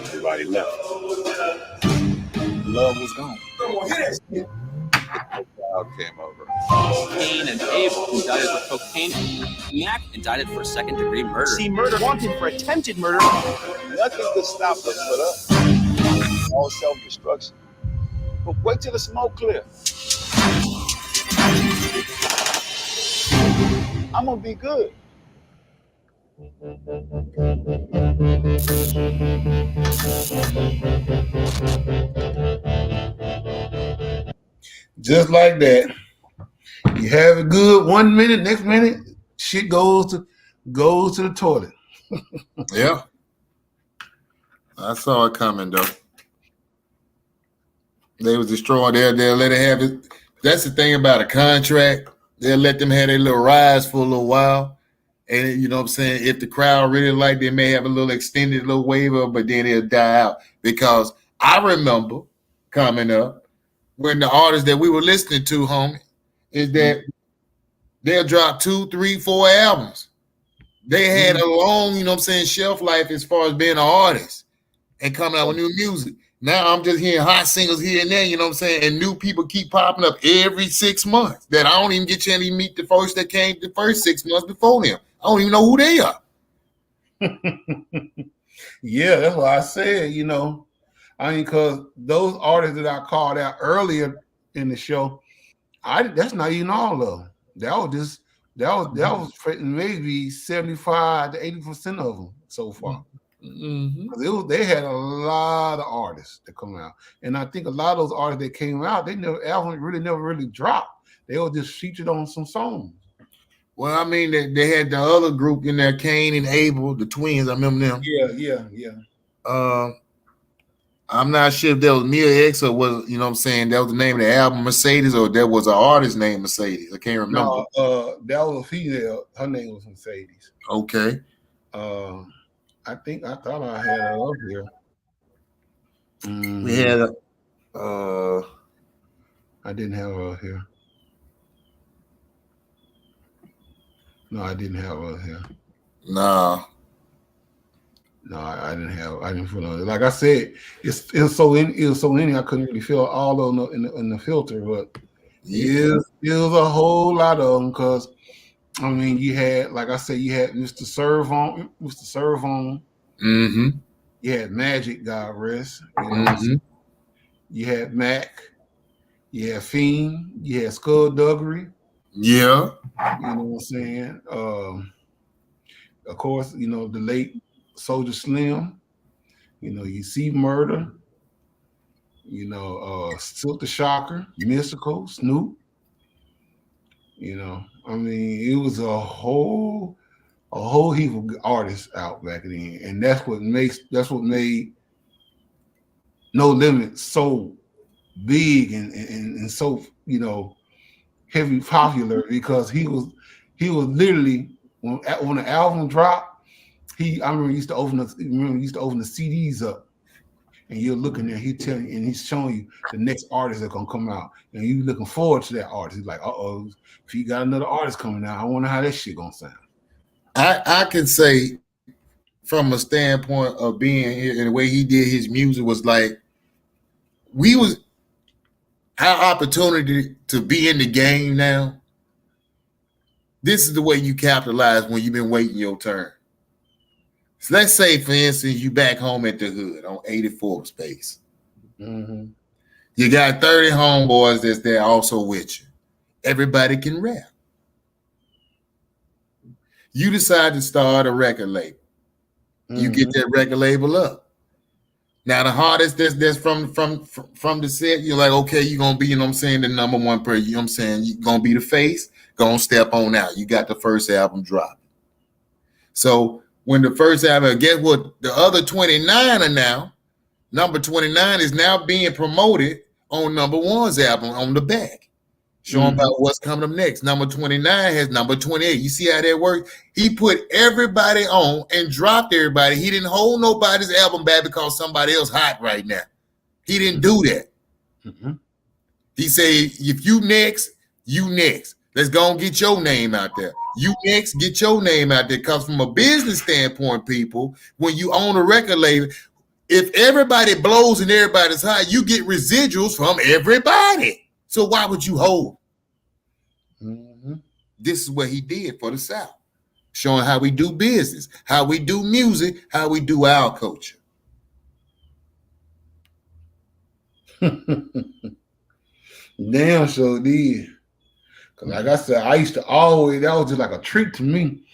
Everybody left. Love was gone. Crowd came over. Cain and Abel indicted for cocaine, Mac indicted for second-degree murder. See, murder wanted for attempted murder. Nothing could stop us but us. All self-destruction. But wait till the smoke clear. I'm gonna be good. Just like that. You have it good 1 minute, next minute, shit goes to the toilet. Yeah. I saw it coming though. They was destroying. They'll let it have it. That's the thing about a contract. They'll let them have their little rise for a little while. And you know what I'm saying? If the crowd really like, they may have a little extended little waiver, but then it'll die out. Because I remember coming up when the artists that we were listening to, homie, is that they'll drop 2, 3, 4 albums. They had a long, you know what I'm saying, shelf life as far as being an artist and coming out with new music. Now I'm just hearing hot singles here and there, you know what I'm saying? And new people keep popping up every 6 months that I don't even get a chance to meet the folks that came the first 6 months before them. I don't even know who they are. Yeah, that's why I said, you know, I mean, because those artists that I called out earlier in the show, that's not even all of them. That was maybe 75 to 80% of them so far. Mm-hmm. They had a lot of artists that come out, and I think a lot of those artists that came out, never really dropped. They were just featured on some songs. Well, I mean, they had the other group in there, Cain and Abel, the twins. I remember them. Yeah. I'm not sure if that was Mia X or was, you know what I'm saying, that was the name of the album Mercedes, or that was an artist named Mercedes. I can't remember. No, that was a female. Her name was Mercedes. Okay. I thought I had her up here. We had I didn't have her here. No, I didn't have her here. No, I didn't feel it. Like I said, it was so in I couldn't really feel all in the filter, but Yeah. It was a whole lot of them because I mean you had, like I said, you had Mr. Servon. Mm-hmm. You had Magic, God rest. You know, Mm-hmm. you had Mac. You had Fiend. You had Skullduggery. Yeah. You know what I'm saying? Of course, you know the late Soldier Slim. You know, you see Murder. You know, Silk the Shocker, Mystical, Snoop. You know, I mean, it was a whole heap of artists out back then, and that's what made No Limit so big and so, you know, heavy popular, because he was literally when the album dropped, I remember he used to open the CDs up, and you're looking there, he's telling you, and he's showing you the next artist that's gonna come out, and you looking forward to that artist. He's like, if he got another artist coming out, I wonder how that shit gonna sound. I can say from a standpoint of being here and the way he did his music was like our opportunity to be in the game now. This is the way you capitalize when you've been waiting your turn. So let's say, for instance, you back home at the hood on 84th Space. Mm-hmm. You got 30 homeboys that's there also with you. Everybody can rap. You decide to start a record label. You get that record label up. Now the hardest that's from the set, you're like, okay, you're gonna be, you know what I'm saying, the number one person, you know what I'm saying, you're gonna be the face, gonna step on out. You got the first album drop. So when the first album, guess what? The other 29 are now, number 29 is now being promoted on number one's album on the back. Showing about what's coming up next. Number 29 has number 28. You see how that works? He put everybody on and dropped everybody. He didn't hold nobody's album back because somebody else hot right now. He didn't do that. Mm-hmm. He said, if you next, you next. Let's go and get your name out there. You next, get your name out there. Because from a business standpoint, people, when you own a record label, if everybody blows and everybody's hot, you get residuals from everybody. So why would you hold? Mm-hmm. This is what he did for the South, showing how we do business, how we do music, how we do our culture. Damn, so did. Cause like I said, I used to always, that was just like a treat to me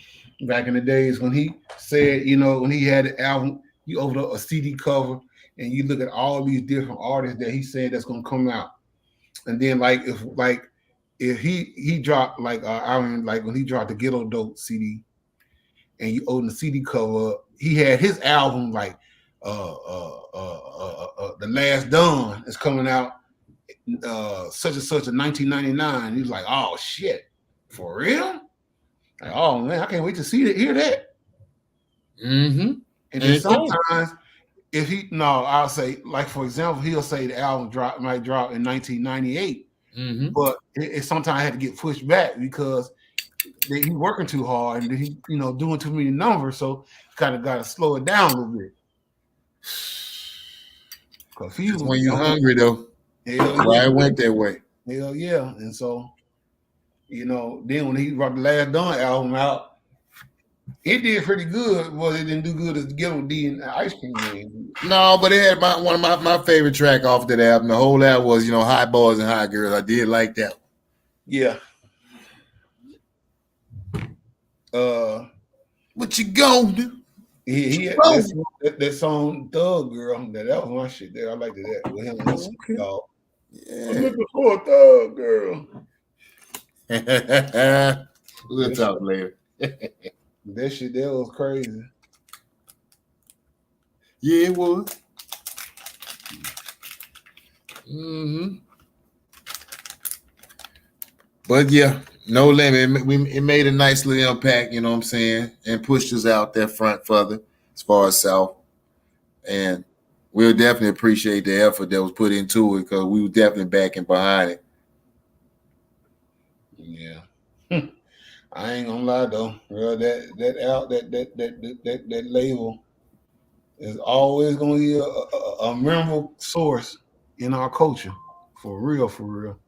back in the days when he said, you know, when he had the album, you open up a CD cover and you look at all these different artists that he said that's gonna come out. And then if he dropped like when he dropped the Ghetto Dope CD, and you open the CD cover, he had his album like The Last Don is coming out such and such in 1999. He was like, oh shit, for real? Like, oh man, I can't wait to hear that. Mm-hmm. And then sometimes I'll say, like, for example, he'll say the album might drop in 1998, but it sometimes had to get pushed back because he's working too hard and he, you know, doing too many numbers, so kind of got to slow it down a little bit. Because he was, when you're hungry, though, why it went that way. Hell yeah. And so, you know, then when he brought the Last Don album out, it did pretty good. Well, it didn't do good as the Ghetto D and Ice Cream Man. No, but it had one of my favorite track off that album. The whole album was, you know, Hot Boys and Hot Girls. I did like that one. Yeah. What you gonna do? He had that song Thug Girl. That was my shit there. I liked that with him and y'all. Yeah. I'm looking for a Thug Girl. We'll talk later. That shit there was crazy. Yeah, it was. Mm-hmm. But yeah, No Limit. It made a nice little impact, you know what I'm saying, and pushed us out there front further as far as South. And we'll definitely appreciate the effort that was put into it because we were definitely backing behind it. Yeah. I ain't gonna lie though, bro. That label is always gonna be a memorable source in our culture, for real, for real.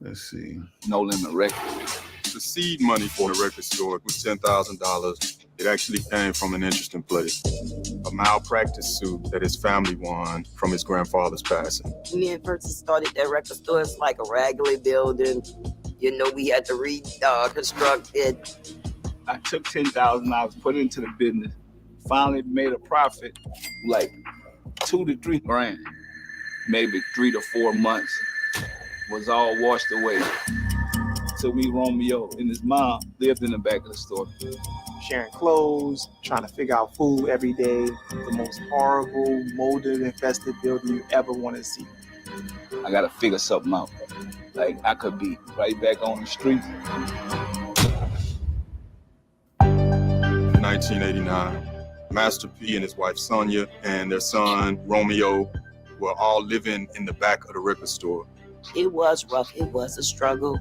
Let's see. No Limit Records. The seed money for the record store was $10,000. It actually came from an interesting place. A malpractice suit that his family won from his grandfather's passing. Me and Percy started that record store. It's like a raggedy building. You know, we had to reconstruct it. I took $10,000, put it into the business, finally made a profit, like 2 to 3 grand, maybe 3 to 4 months, was all washed away. So me, Romeo, and his mom lived in the back of the store. Sharing clothes, trying to figure out food every day. The most horrible, mold-infested building you ever want to see. I gotta figure something out. Like, I could be right back on the street. 1989, Master P and his wife Sonia and their son Romeo were all living in the back of the record store. It was rough. It was a struggle.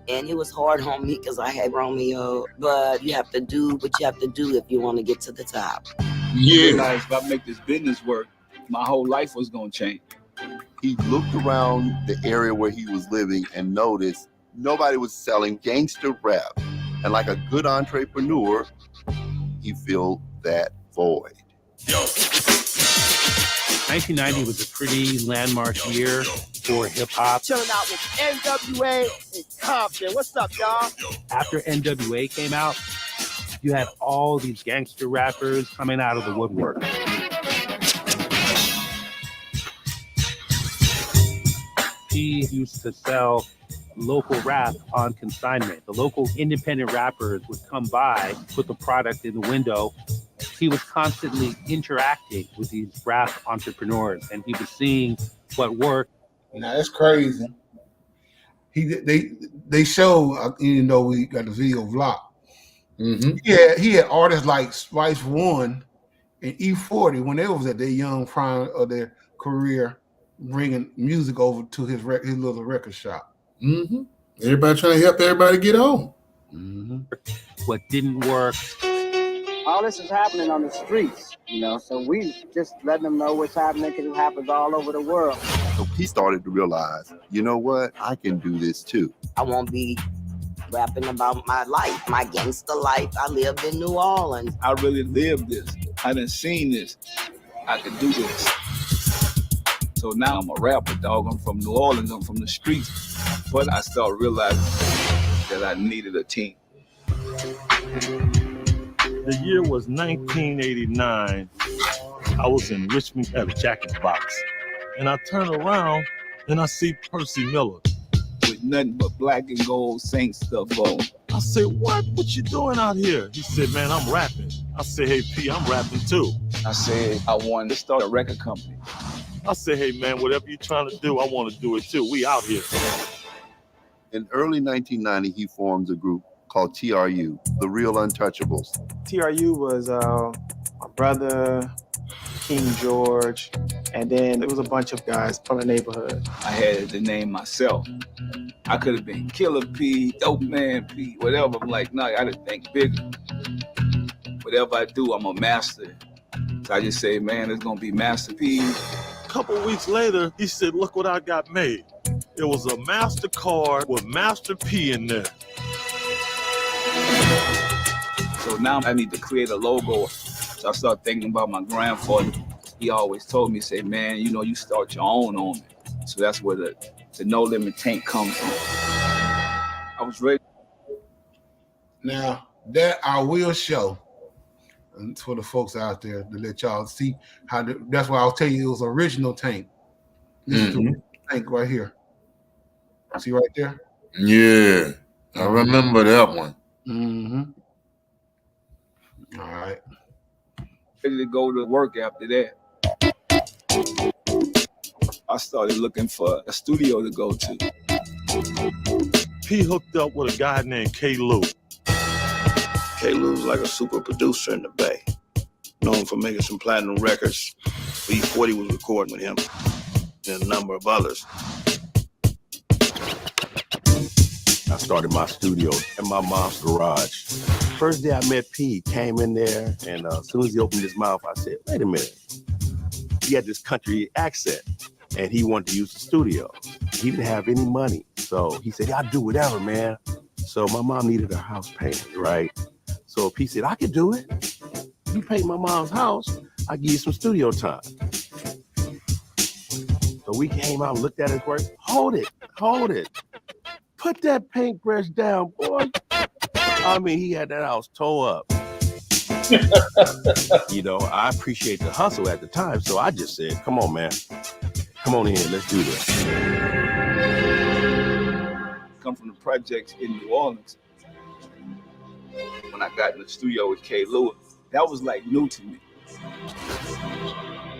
And it was hard on me because I had Romeo. But you have to do what you have to do if you want to get to the top. Yeah. Realized if I make this business work, my whole life was gonna change. He looked around the area where he was living and noticed nobody was selling gangster rap. And like a good entrepreneur, he filled that void. 1990 was a pretty landmark year for hip hop. Chilling out with NWA and Compton. What's up, y'all? After NWA came out, you had all these gangster rappers coming out of the woodwork. He used to sell local rap on consignment. The local independent rappers would come by, put the product in the window. He was constantly interacting with these rap entrepreneurs, and he was seeing what worked. Now that's crazy. They show, even though we got the video vlog. Mm-hmm. He had artists like Spice One and E40 when they was at their young prime of their career, bringing music over to his little record shop. Mm-hmm. Everybody trying to help everybody get on. Mm-hmm. What didn't work. All this is happening on the streets, you know, so we just letting them know what's happening because it happens all over the world. So he started to realize, you know what? I can do this too. I won't be rapping about my life, my gangster life. I lived in New Orleans. I really lived this. I done seen this. I could do this. So now I'm a rapper, dog. I'm from New Orleans. I'm from the streets. But I started realizing that I needed a team. The year was 1989. I was in Richmond at a Jack in the Box. And I turn around and I see Percy Miller. With nothing but black and gold Saint stuff on. I said, what you doing out here? He said, man, I'm rapping. I said, hey, P, I'm rapping too. I said, I wanted to start a record company. I said, hey, man, whatever you're trying to do, I want to do it too. We out here. In early 1990, he forms a group called TRU, The Real Untouchables. TRU was my brother, King George, and then there was a bunch of guys from the neighborhood. I had to name myself. I could have been Killer P, Dope Man P, whatever. I'm like, no, I gotta think bigger. Whatever I do, I'm a master. So I just say, man, it's gonna be Master P. A couple weeks later, he said, look what I got made. It was a MasterCard with Master P in there. So now I need to create a logo. So I started thinking about my grandfather. He always told me, say, man, you know, you start your own on it. So that's where the No Limit Tank comes from. I was ready. Now, that I will show, and for the folks out there to let y'all see how, that's why I'll tell you it was original Tank. This is the Tank right here. See right there? Yeah, I remember that one. Mm-hmm. All right. Ready to go to work after that. I started looking for a studio to go to. P hooked up with a guy named K. Lou. K. Lou's like a super producer in the Bay, known for making some platinum records. E40 was recording with him and a number of others. I started my studio in my mom's garage. First day I met P, came in there, and as soon as he opened his mouth, I said, wait a minute. He had this country accent, and he wanted to use the studio. He didn't have any money, so So he said, I'll do whatever, man. So my mom needed her house painted, right? So P said, I could do it. You paint my mom's house, I'll give you some studio time. So we came out and looked at his work. Hold it. Put that paintbrush down, boy. I mean, he had that house tore up. You know, I appreciate the hustle at the time, so I just said, come on, man. Come on in, let's do this. Come from the projects in New Orleans. When I got in the studio with K. Lewis, that was like new to me.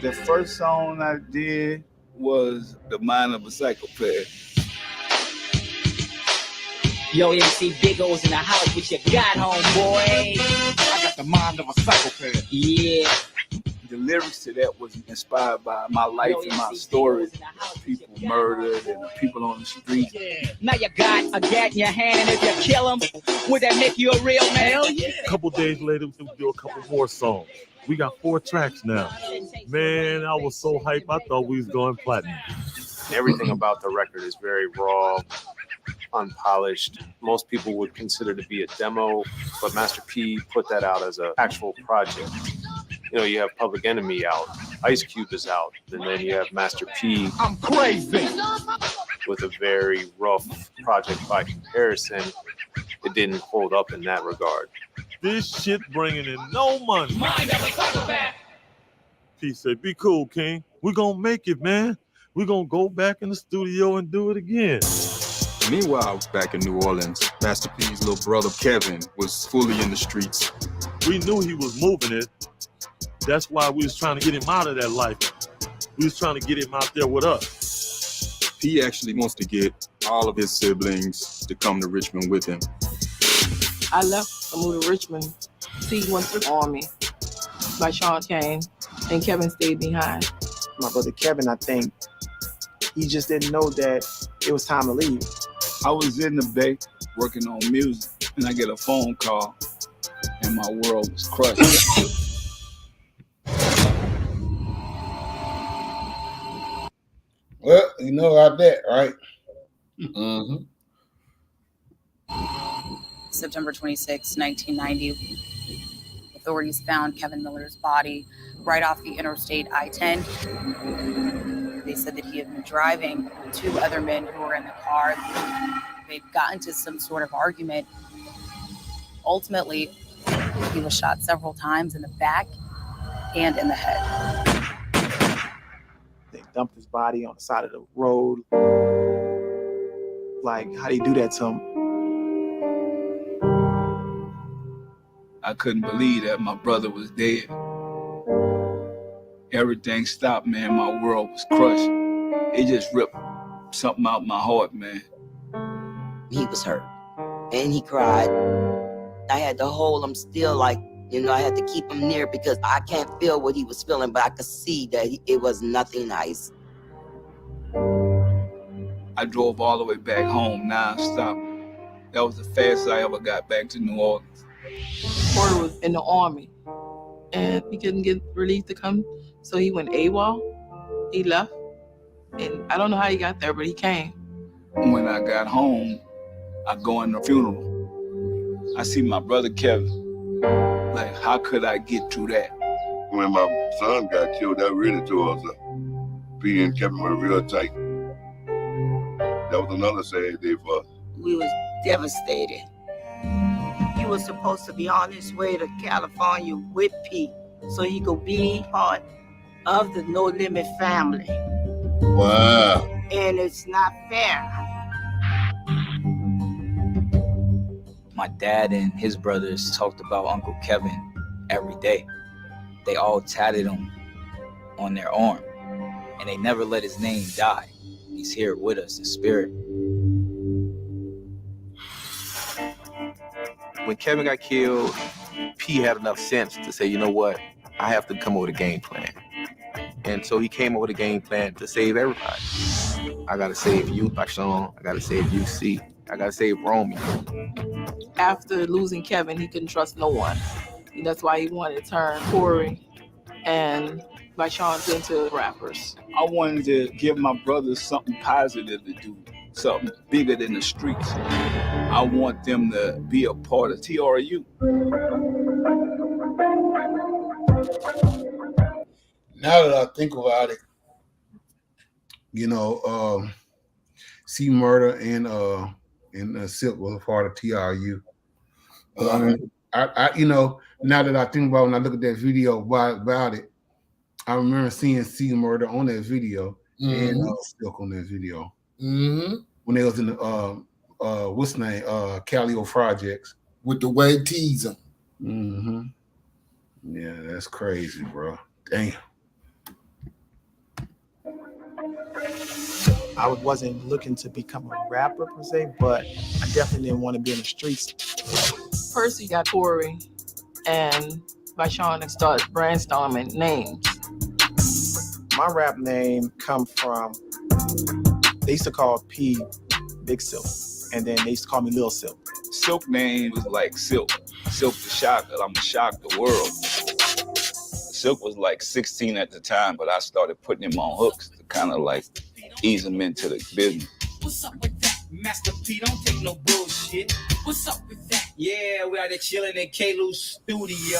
The first song I did was The Mind of a Psychopath. Yo, MC Big O's in the house with your God, homeboy. I got the mind of a psychopath. Yeah. The lyrics to that was inspired by my life and my story. People murdered and the people on the street. Now you got a gat in your hand, and if you kill him, would that make you a real man? Hell yeah. A couple days later, we do a couple more songs. We got 4 tracks now. Man, I was so hyped, I thought we was going platinum. Everything about the record is very raw, unpolished. Most people would consider to be a demo, but Master P put that out as an actual project. You know, you have Public Enemy out, Ice Cube is out, and then you have Master P. I'm crazy. With a very rough project by comparison. It didn't hold up in that regard. This shit bringing in no money. P said, be cool, King. We're gonna make it, man. We're gonna go back in the studio and do it again. Meanwhile, back in New Orleans, Master P's little brother Kevin was fully in the streets. We knew he was moving it. That's why we was trying to get him out of that life. We was trying to get him out there with us. He actually wants to get all of his siblings to come to Richmond with him. I left to move to Richmond. T went to the Army by Sean Kane, and Kevin stayed behind. My brother Kevin, I think, he just didn't know that it was time to leave. I was in the Bay working on music, and I get a phone call, and my world was crushed. Well, you know about that, right? Mm-hmm. September 26, 1990, authorities found Kevin Miller's body right off the interstate I-10. They said that he had been driving with 2 other men who were in the car. They'd gotten into some sort of argument. Ultimately, he was shot several times in the back and in the head. They dumped his body on the side of the road. Like, how do you do that to him? I couldn't believe that my brother was dead. Everything stopped, man. My world was crushed. It just ripped something out my heart, man. He was hurt, and he cried. I had to hold him still, like, you know, I had to keep him near because I can't feel what he was feeling, but I could see that it was nothing nice. I drove all the way back home non-stop. That was the fastest I ever got back to New Orleans. Porter was in the Army, and he couldn't get relief to come, so he went AWOL. He left, and I don't know how he got there, but he came. When I got home, I go in the funeral. I see my brother Kevin. Like, how could I get through that? When my son got killed, that really tore us up. P and Kevin were real tight. That was another sad day for us. We was devastated. He was supposed to be on his way to California with Pete so he could be part of the No Limit family. Wow. And it's not fair. My dad and his brothers talked about Uncle Kevin every day. They all tatted him on their arm, and they never let his name die. He's here with us in spirit. When Kevin got killed, P had enough sense to say, you know what, I have to come up with a game plan. And so he came up with a game plan to save everybody. I gotta save you, Bashan. I gotta save UC. I gotta save Romeo. After losing Kevin, he couldn't trust no one. And that's why he wanted to turn Corey and Vashon into rappers. I wanted to give my brothers something positive to do. something bigger than the streets. I want them to be a part of TRU. Now that I think about it, C Murder and Silk was a part of TRU. Now that I think about it, when I look at that video about it, I remember seeing C Murder on that video and Silk on that video when they was in the what's the name, Calio Projects with the way teaser. Yeah, that's crazy, bro. Damn. I wasn't looking to become a rapper per se, but I definitely didn't want to be in the streets. Percy got Corey, and Vashon started brainstorming names. My rap name come from, they used to call P Big Silk, and then they used to call me Lil Silk. Silk name was like Silk. Silk the Shocker. I'm gonna shock the world. Silk was like 16 at the time, but I started putting him on hooks to kind of like ease him into the business. What's up with that? Master P, don't take no bullshit. What's up with that? Yeah, we out there chilling in K-Lou's studio.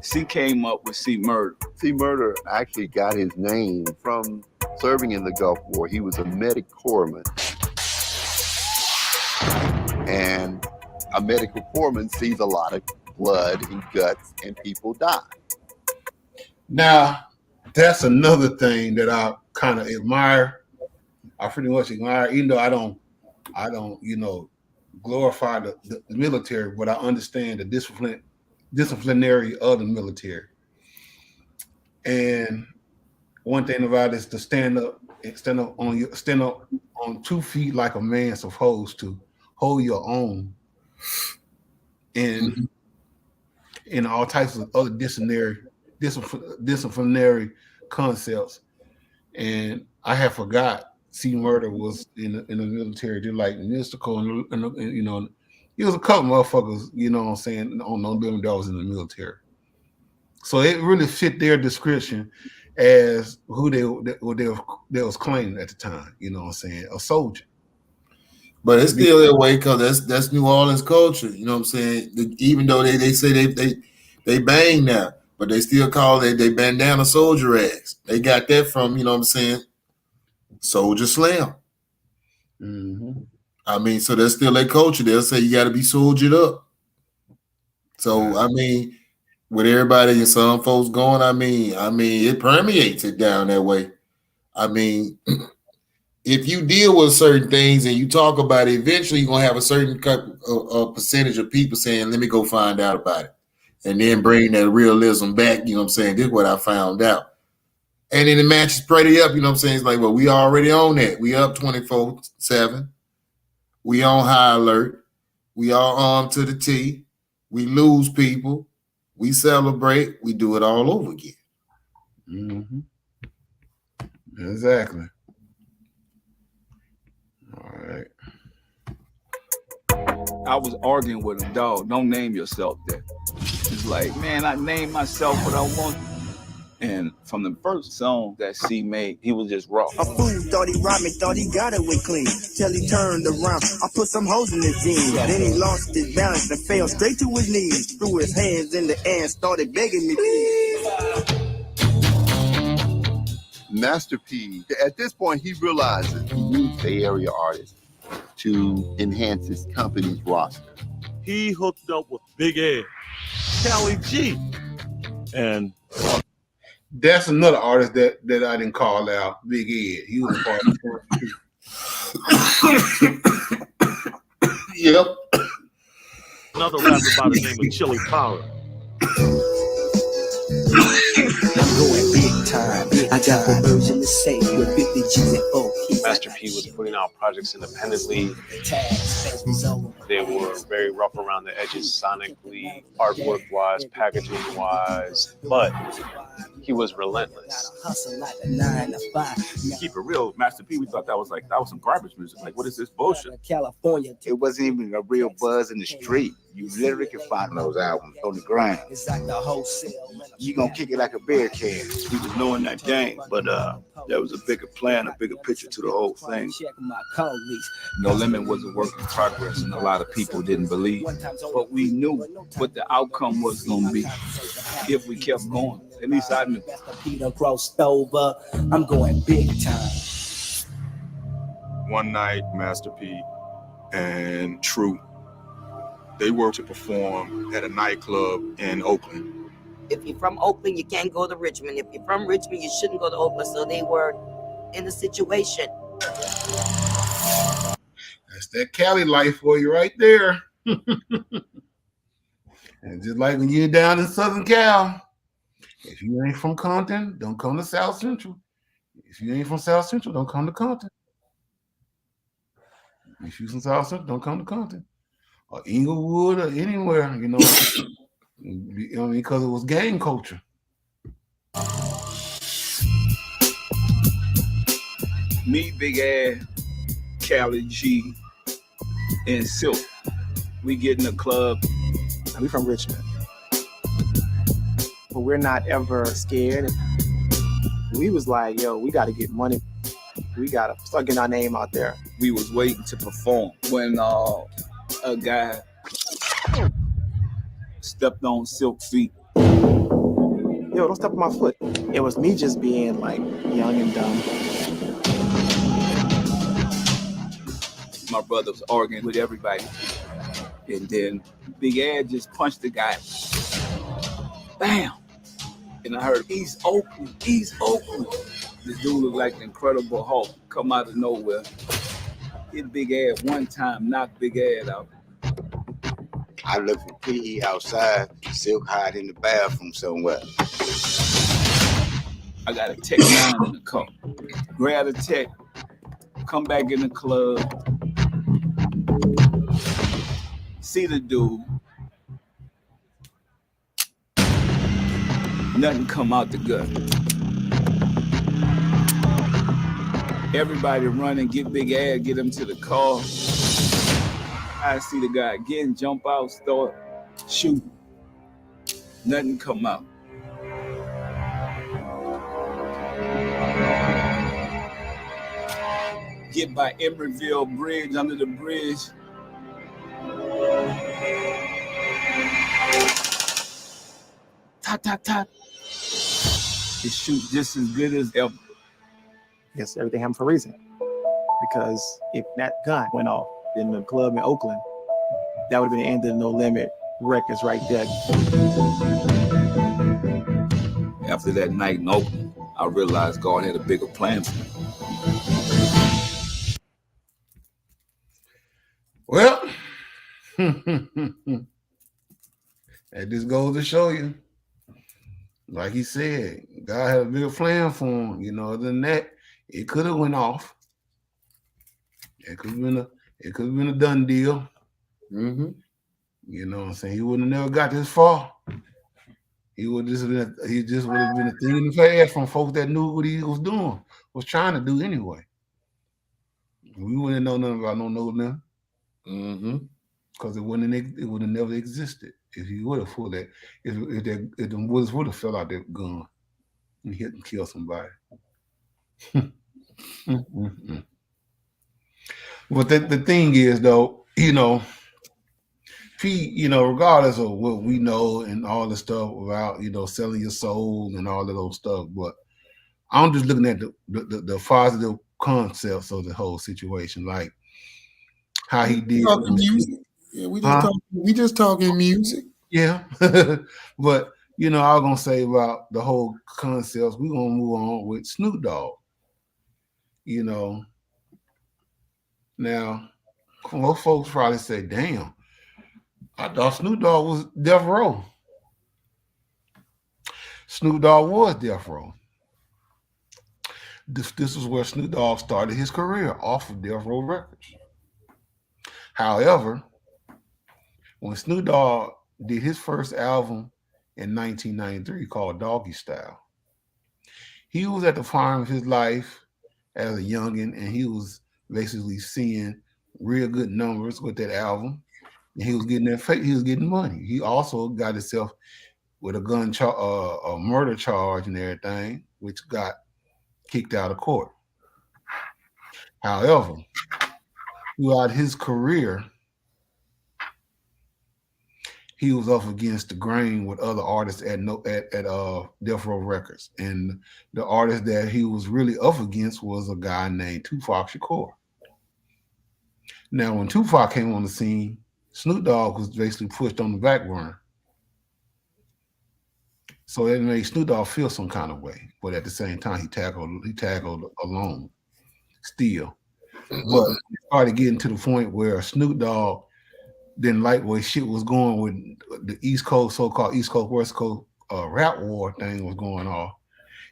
C came up with C Murder. C Murder actually got his name from serving in the Gulf War. He was a medic corpsman. And a medical corpsman sees a lot of blood and guts and people die. Now, that's another thing that I kind of admire. I pretty much admire, even though I don't, glorify the military, but I understand the disciplinary of the military. And one thing about it is to stand up on 2 feet like a man supposed to, hold your own, and in all types of other disciplinary concepts. And I have forgot C Murder was in the military, just like Mystical, and he was a couple motherfuckers, on no living dollars in the military. So it really fit their description as who they was claiming at the time, a soldier. But it's still that way because that's New Orleans culture, even though they say they bang now, but they still call they bandana soldier rags. They got that from, Soldier Slam. I mean, so that's still their culture. They'll say you got to be soldiered up. So, with everybody and some folks going, it permeates it down that way. If you deal with certain things and you talk about it, eventually you're going to have a certain percentage of people saying, let me go find out about it. And then bring that realism back, this is what I found out. And then the match is pretty up, it's like, well, we already on that. We up 24/7. We on high alert. We all armed to the T. We lose people. We celebrate. We do it all over again. Exactly. All right. I was arguing with him, dog. Don't name yourself that. It's like, man, I named myself what I want. And from the first song that C made, he was just raw. A fool thought he robbed me, thought he got away clean. Till he turned around, I put some hoes in his jeans. Then he lost his balance and fell straight to his knees. Threw his hands in the air and started begging me, please. Master P, at this point, he realizes he needs Bay Area artists to enhance his company's roster. He hooked up with Big Ed, Cali G, and that's another artist that I didn't call out, Big Ed. He was part of it. Yep. Another rapper by the name of Chili Power. I'm going big time. I got a version to say with 50 G's and O. Master P was putting out projects independently. They were very rough around the edges sonically, artwork-wise, packaging-wise, but he was relentless. Keep it real, Master P, we thought that was some garbage music. Like, what is this bullshit? California. It wasn't even a real buzz in the street. You literally can find those albums on the ground. You gonna kick it like a bear can. He was knowing that game, but there was a bigger plan, a bigger picture to the whole thing. No Limit was a work in progress, and a lot of people didn't believe. But we knew what the outcome was going to be if we kept going. At least I knew. Peter crossed over. I'm going big time. One night, Master P and True, they were to perform at a nightclub in Oakland. If you're from Oakland, you can't go to Richmond. If you're from Richmond, you shouldn't go to Oakland. So they were in a situation. That's that Cali life for you right there. And just like when you're down in Southern Cal, if you ain't from Compton, don't come to South Central. If you ain't from South Central, don't come to Compton. If you're from South Central, don't come to Compton. Or Inglewood or anywhere, you know, because it was gang culture. Me, Big Ed, Cali G, and Silk. We get in the club. We from Richmond. But we're not ever scared. We was like, yo, we got to get money. We got to start getting our name out there. We was waiting to perform when a guy stepped on Silk feet. Yo, don't step on my foot. It was me just being like young and dumb. My brother was arguing with everybody. And then Big Ed just punched the guy. Bam! And I heard, East Oakland, East Oakland. This dude looked like the Incredible Hulk, come out of nowhere. Hit Big Ed one time, knocked Big Ed out. I looked for PE outside, Silk hide in the bathroom somewhere. I got a Tech 9 in the car. Grab the Tech, come back in the club, see the dude. Nothing come out the gut. Everybody running, get Big Ed, get him to the car. I see the guy again, jump out, start shooting. Nothing come out. Get by Emeryville Bridge, under the bridge. Ta. It shoot just as good as ever. Yes, everything happened for a reason. Because if that gun went off in the club in Oakland, that would have been the end of No Limit Records right there. After that night in Oakland, I realized God had a bigger plan for me. Well, that just goes to show you, like he said, God had a bigger plan for him. You know, other than that, it could have went off. It could have been a done deal. Mm-hmm. You know what I'm saying? He would have never got this far. He just would have been a thing in the past from folks that knew what he was doing, was trying to do anyway. We wouldn't know nothing about no Limit. Mm-hmm. Because it would have never existed if he would have pulled that. If the bullets would have fell out that gun and hit and killed somebody. But the thing is, though, you know, Pete, you know, regardless of what we know and all the stuff about, you know, selling your soul and all of those stuff, but I'm just looking at the positive concepts of the whole situation, like how he did. Talking music. Yeah, we just talking music. Yeah, but you know, I was gonna say about the whole concepts. We're gonna move on with Snoop Dogg. You know, now most folks probably say, "Damn, I thought Snoop Dogg was Death Row." Snoop Dogg was Death Row. This is where Snoop Dogg started his career, off of Death Row Records. However, when Snoop Dogg did his first album in 1993 called Doggy Style, he was at the prime of his life as a youngin', and he was basically seeing real good numbers with that album. And he was getting he was getting money. He also got himself with a a murder charge and everything, which got kicked out of court. However, throughout his career, he was up against the grain with other artists at Death Row Records, and the artist that he was really up against was a guy named Tupac Shakur. Now, when Tupac came on the scene, Snoop Dogg was basically pushed on the back burner. So it made Snoop Dogg feel some kind of way, but at the same time, he tackled alone still. But it started getting to the point where Snoop Dogg didn't like where shit was going with the East Coast, so-called East Coast, West Coast rap war thing was going on,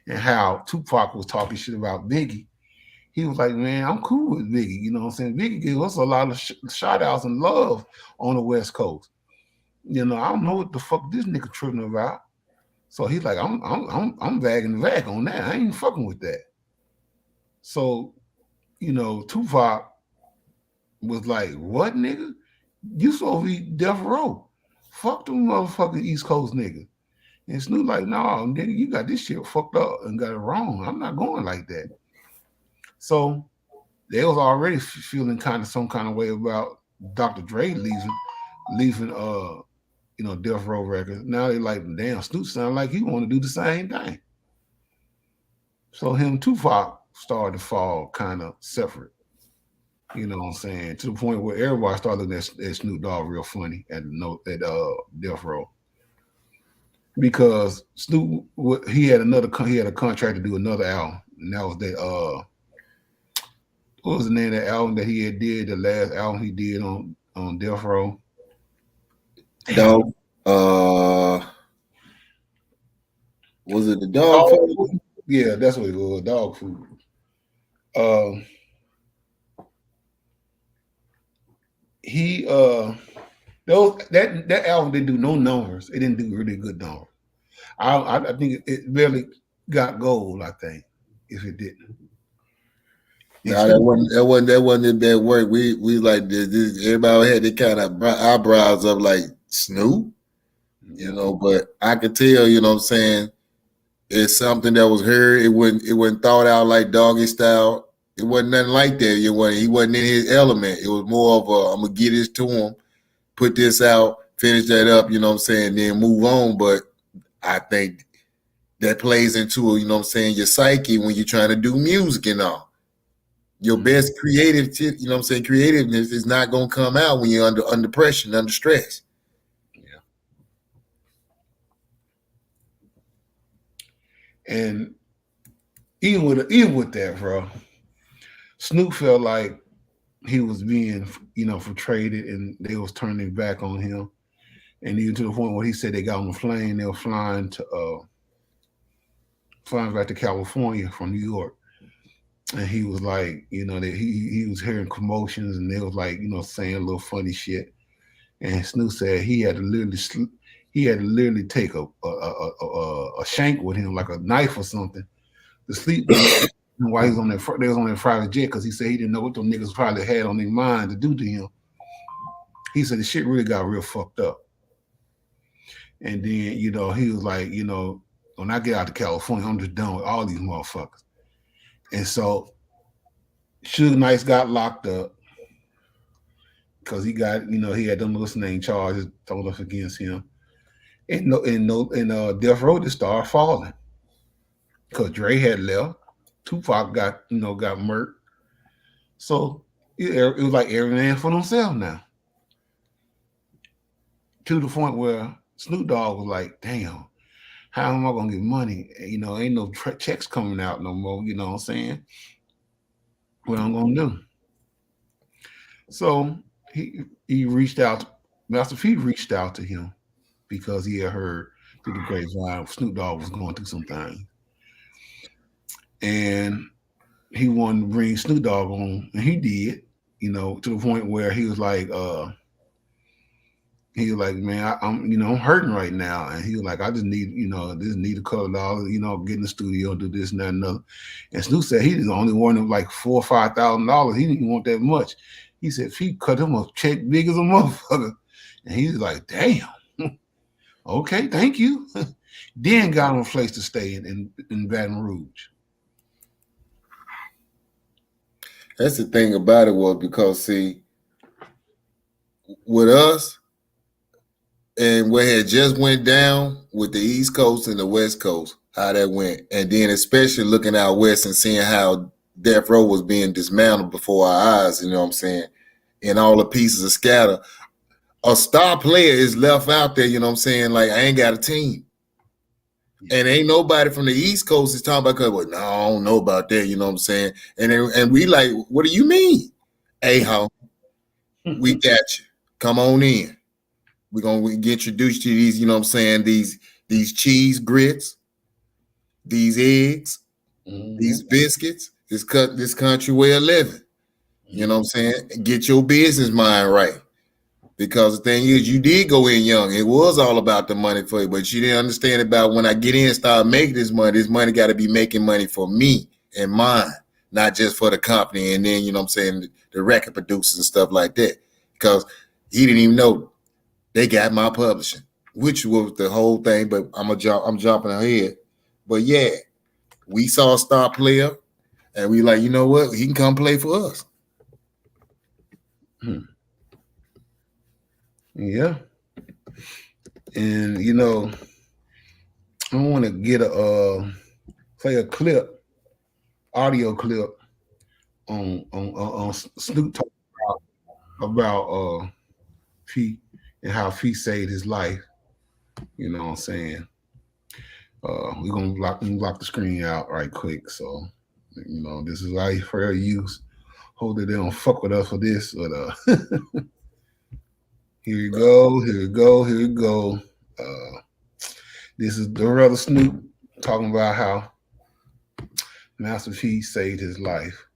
and how Tupac was talking shit about Biggie. He was like, man, I'm cool with Biggie. You know what I'm saying? Biggie gave us a lot of shout outs and love on the West Coast. You know, I don't know what the fuck this nigga tripping about. So he's like, I'm bagging the back on that. I ain't fucking with that. So, you know, Tupac was like, what, nigga? You supposed to be Death Row. Fuck them motherfucking East Coast niggas. And Snoop like, no, nigga, you got this shit fucked up and got it wrong. I'm not going like that. So they was already feeling some kind of way about Dr. Dre leaving you know, Death Row Records. Now they like, damn, Snoop sound like he want to do the same thing. So him and Tupac started to fall kind of separate. You know what I'm saying? To the point where everybody started looking at Snoop Dogg real funny at Death Row. Because Snoop, he had a contract to do another album, and that was that what was the name of that album that he had did, the last album he did on Death Row? Dog. Was it the dog food? Yeah, that's what it was, dog food. That album didn't do no numbers. It didn't do really good numbers. I think it barely got gold, I think, if it didn't. No, that wasn't that work. We like this. Everybody had their kind of eyebrows up like Snoop, you know. But I could tell, you know what I'm saying, it's something that was heard. It wasn't thought out like Doggy Style. It wasn't nothing like that. He wasn't in his element. It was more of a, I'm gonna get this to him, put this out, finish that up, you know what I'm saying, then move on. But I think that plays into, you know what I'm saying, your psyche when you're trying to do music and all. Your best creative, you know what I'm saying, creativeness is not gonna come out when you're under pressure and under stress. Yeah. And even with that, bro, Snoop felt like he was being, you know, traded, and they was turning back on him. And even to the point where he said they got on the plane, they were flying back to California from New York. And he was like, you know, that he was hearing commotions, and they was like, you know, saying a little funny shit. And Snoop said he had to literally take a shank with him, like a knife or something, to sleep with while he was on that. They was on that private jet, because he said he didn't know what those niggas probably had on their mind to do to him. He said the shit really got real fucked up. And then, you know, he was like, you know, when I get out to California, I'm just done with all these motherfuckers. And so Suge Knight got locked up because he got, you know, he had them listening charges thrown up against him. And Death Row just started falling because Dre had left. Tupac got murked. So it was like every man for themselves now. To the point where Snoop Dogg was like, damn, how am I gonna get money? You know, ain't no checks coming out no more. You know what I'm saying? What I'm gonna do? So he reached out. Master P reached out to him because he had heard through the grapevine Snoop Dogg was going through some things, and he wanted to bring Snoop Dogg on, and he did. You know, to the point where he was like, man, I'm hurting right now. And he was like, I just need, need a couple of dollars, get in the studio, do this and that and another. And Snoop said he was only wanted like $4,000 or $5,000. He didn't want that much. He said if he cut him a check big as a motherfucker, And he's like, damn. Okay, thank you. Then got him a place to stay in Baton Rouge. That's the thing about it was because, see, with us and what had just went down with the East Coast and the West Coast, how that went, and then especially looking out west and seeing how Death Row was being dismantled before our eyes, you know what I'm saying, and all the pieces of scatter. A star player is left out there, you know what I'm saying, like, I ain't got a team. And ain't nobody from the East Coast is talking about, well, no, I don't know about that, you know what I'm saying? And we like, what do you mean? Hey, ho, we got you. Come on in. We're gonna get introduced to these, you know what I'm saying, these cheese grits, these eggs, these biscuits, this country way of living. You know what I'm saying? Get your business mind right. Because the thing is, you did go in young. It was all about the money for you, but you didn't understand about when I get in and start making this money got to be making money for me and mine, not just for the company. And then, you know what I'm saying, the record producers and stuff like that. Because he didn't even know they got my publishing, which was the whole thing. But I'm jumping ahead. But yeah, we saw a star player, and we like, you know what? He can come play for us. Yeah. And you know, I want to get play a clip, audio clip on Snoop talking about P and how P saved his life. You know what I'm saying? We're gonna block the screen out right quick. So, you know, this is like fair use. Hope that they don't fuck with us for this, but here you go. This is the brother Snoop talking about how Master P saved his life,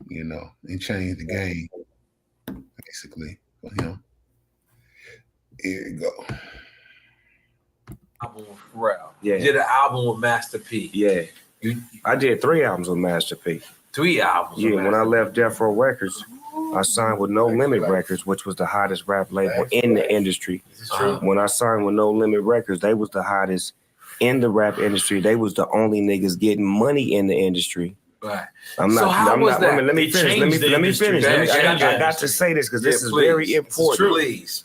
you know, and changed the game, basically, for him. Here you go. Album with Pharrell. Yeah. You did an album with Master P. Yeah. I did 3 albums with Master P. 3 albums. Yeah, when I left Death Row Records, I signed with No Limit Records, which was the hottest rap label in the industry. When I signed with No Limit Records, they was the hottest in the rap industry. They was the only niggas getting money in the industry. Right. I'm not. So how I'm was not. that? Let me finish. Let me finish. I got to say this because this is very important.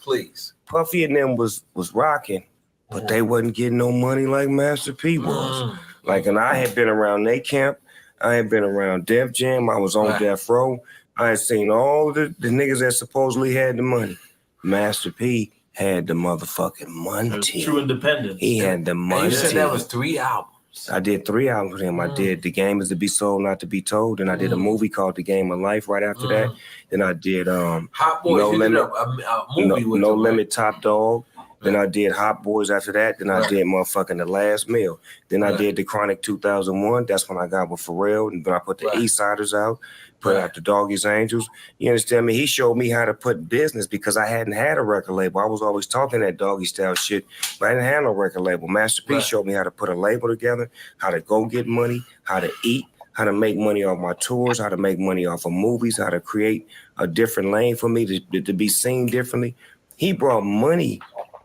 Please. Puffy and them was rocking, but they wasn't getting no money like Master P was. Like, and I had been around they camp. I had been around Def Jam. I was on Death Row. I had seen all the niggas that supposedly had the money. Master P had the motherfucking money. True independence. He had the money. And you said that was 3 albums. I did 3 albums with him. I did The Game Is to Be Sold, Not to Be Told. Then I did a movie called The Game of Life right after that. Then I did Hot Boys. No Limit, a movie with No them, Limit Top Dog. Then I did Hot Boys after that. Then I did motherfucking The Last Meal. Then I did The Chronic 2001. That's when I got with Pharrell. And then I put the Eastsiders out, put out the Doggy's Angels. You understand me? He showed me how to put business because I hadn't had a record label. I was always talking that doggy style shit, but I didn't have no record label. Master P showed me how to put a label together, how to go get money, how to eat, how to make money off my tours, how to make money off of movies, how to create a different lane for me to be seen differently. He brought money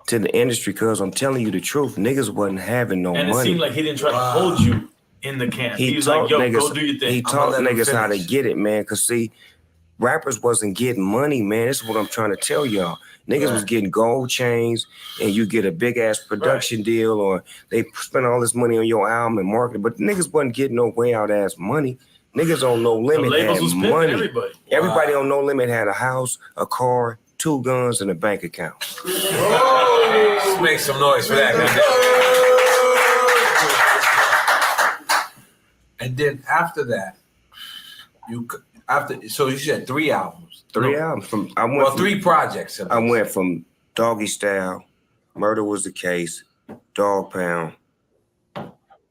to the industry because I'm telling you the truth, niggas wasn't having no And money. it seemed like he didn't try to hold you in the camp. He was like, yo, go do your thing. He taught niggas how to get it, man. Cause see, rappers wasn't getting money, man. This is what I'm trying to tell y'all. Niggas was getting gold chains and you get a big ass production deal, or they spend all this money on your album and marketing, but niggas wasn't getting no way out ass money. Niggas on No Limit had money. Everybody on No Limit had a house, a car, 2 guns, and a bank account. Let's make some noise for that. And then after that, so you said 3 albums. 3 albums. From 3 projects. I went from Doggy Style, Murder Was the Case, Dog Pound,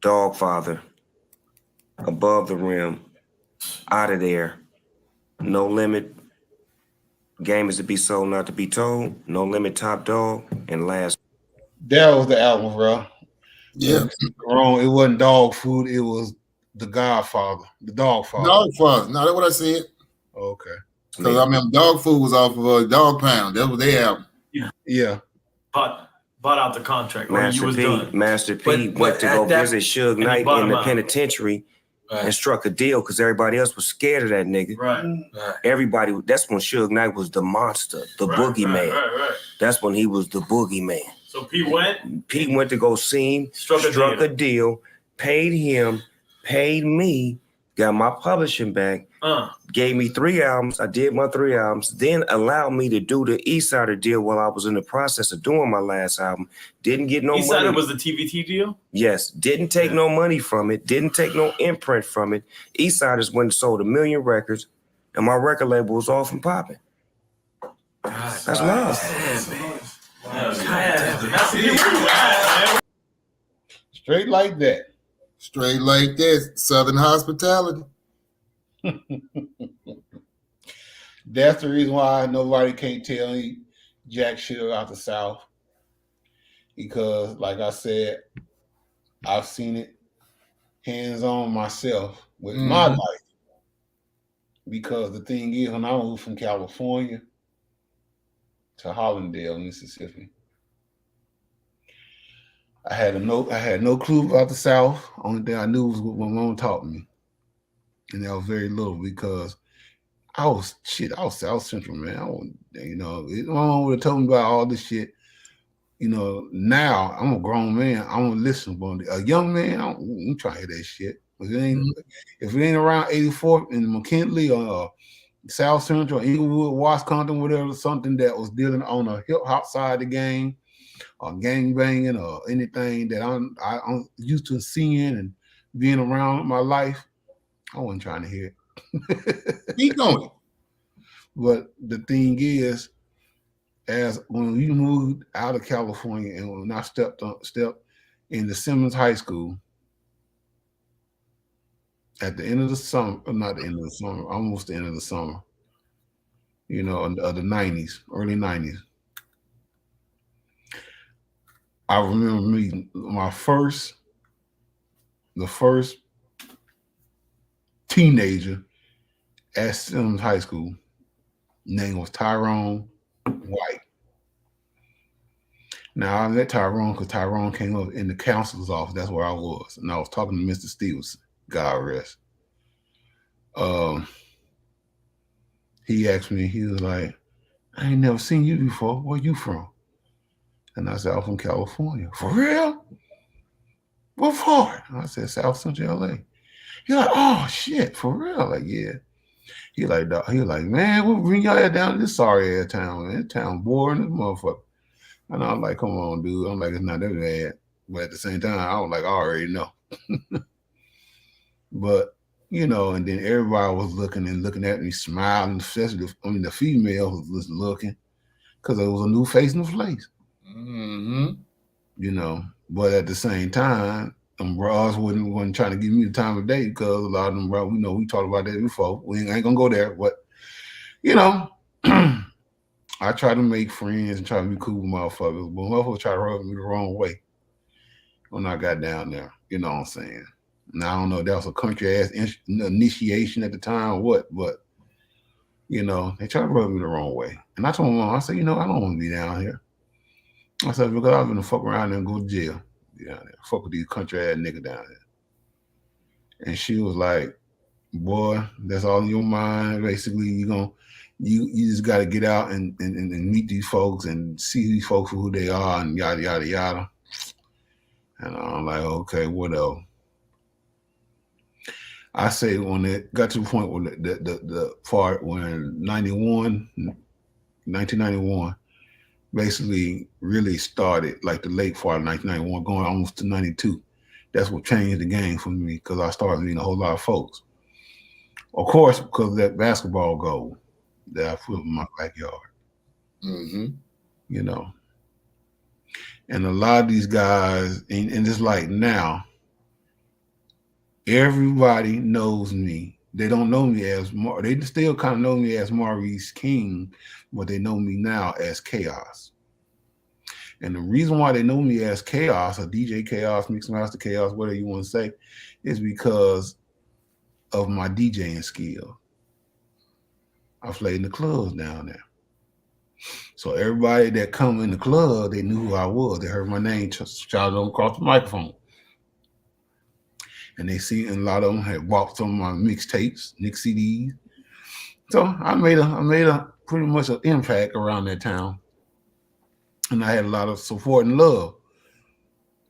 Dog Father, Above the Rim, Out of There, No Limit, Game Is to Be Sold, Not to Be Told, No Limit, Top Dog, and Last. That was the album, bro. Yeah. Wrong. It wasn't Dog Food. It was The Godfather. The Dog Father. Dog Father. No, that's what I said. Okay. Because I remember Dog Food was off of Dog Pound. That was their album. Yeah. Bought out the contract. Or Master you was P, done. Master P went to go visit Suge and he Knight bought in him the out. penitentiary and struck a deal because everybody else was scared of that nigga. Right. Everybody, that's when Suge Knight was the monster, the boogeyman. Right. That's when he was the boogeyman. So P went? Pete went to go see him, Struck a deal, paid him, paid me, got my publishing back, gave me 3 albums. I did my 3 albums, then allowed me to do the Eastsider deal while I was in the process of doing my last album. Didn't get no money. Eastsider was the TVT deal? Yes, didn't take no money from it, didn't take no imprint from it. Eastsiders went and sold 1 million records, and my record label was off and popping. That's love. Straight like that. Straight like this. Southern hospitality. That's the reason why nobody can't tell me jack shit about the South. Because, like I said, I've seen it hands-on myself with my life. Because the thing is, when I moved from California to Hollandale, Mississippi, I had no clue about the South. Only thing I knew was what my mom taught me. And that was very little because I was South Central, man. My mom would have told me about all this shit. Now I'm a grown man. I don't listen, but a young man, I'm trying to hear that shit. If it ain't around 84 in McKinley or South Central, Inglewood, Wisconsin, whatever, something that was dealing on a hip hop side of the game, or gang banging, or anything that I'm used to seeing and being around in my life, I wasn't trying to hear it. Keep going. But the thing is, as when we moved out of California and when I stepped into Simmons High School at the end of the summer, not the end of the summer, almost the end of the summer, of the 90s, early 90s. I remember meeting the first teenager at Simmons High School. Name was Tyrone White. Now I met Tyrone because Tyrone came up in the counselor's office. That's where I was, and I was talking to Mr. Stevenson. God rest. He asked me. He was like, "I ain't never seen you before. Where you from?" And I said, "I'm from California." "For real? What part?" I said, "South Central LA." He's like, "Oh shit, for real?" Like, yeah. He like, "Man, we'll bring y'all down to this sorry ass town, man. This town boring as motherfucker." And I'm like, "Come on, dude." I'm like, "It's not that bad." But at the same time, I was like, "I already know." But, and then everybody was looking at me, smiling, especially the female was looking because there was a new face in the place. But at the same time, them bras wasn't trying to give me the time of day because a lot of them bras, we talked about that before. We ain't gonna go there, but I try to make friends and try to be cool with motherfuckers, but motherfuckers try to rub me the wrong way when I got down there. You know what I'm saying? Now I don't know if that was a country ass initiation at the time or what, but they try to rub me the wrong way. And I told my mom, I said, I don't want to be down here. I said, because I'm gonna fuck around and go to jail. Down there. Fuck with these country ass niggas down there. And she was like, "Boy, that's all in your mind. Basically, you just gotta get out and meet these folks and see these folks for who they are and yada yada yada." And I'm like, okay, whatever. I say when it got to the point where the part when 1991 basically really started, like the late part of 1991 going almost to 92. That's what changed the game for me because I started meeting a whole lot of folks. Of course, because of that basketball goal that I put in my backyard. And a lot of these guys, and it's like now, everybody knows me. They don't know me as they still kind of know me as Maurice King, but they know me now as Chaos. And the reason why they know me as Chaos, or DJ Chaos, Mixmaster Chaos, whatever you want to say, is because of my DJing skill. I played in the clubs down there. So everybody that come in the club, they knew who I was. They heard my name shouted across the microphone. And they see, and a lot of them had bought some of my mixtapes, Nick CDs. So I made a pretty much an impact around that town. And I had a lot of support and love.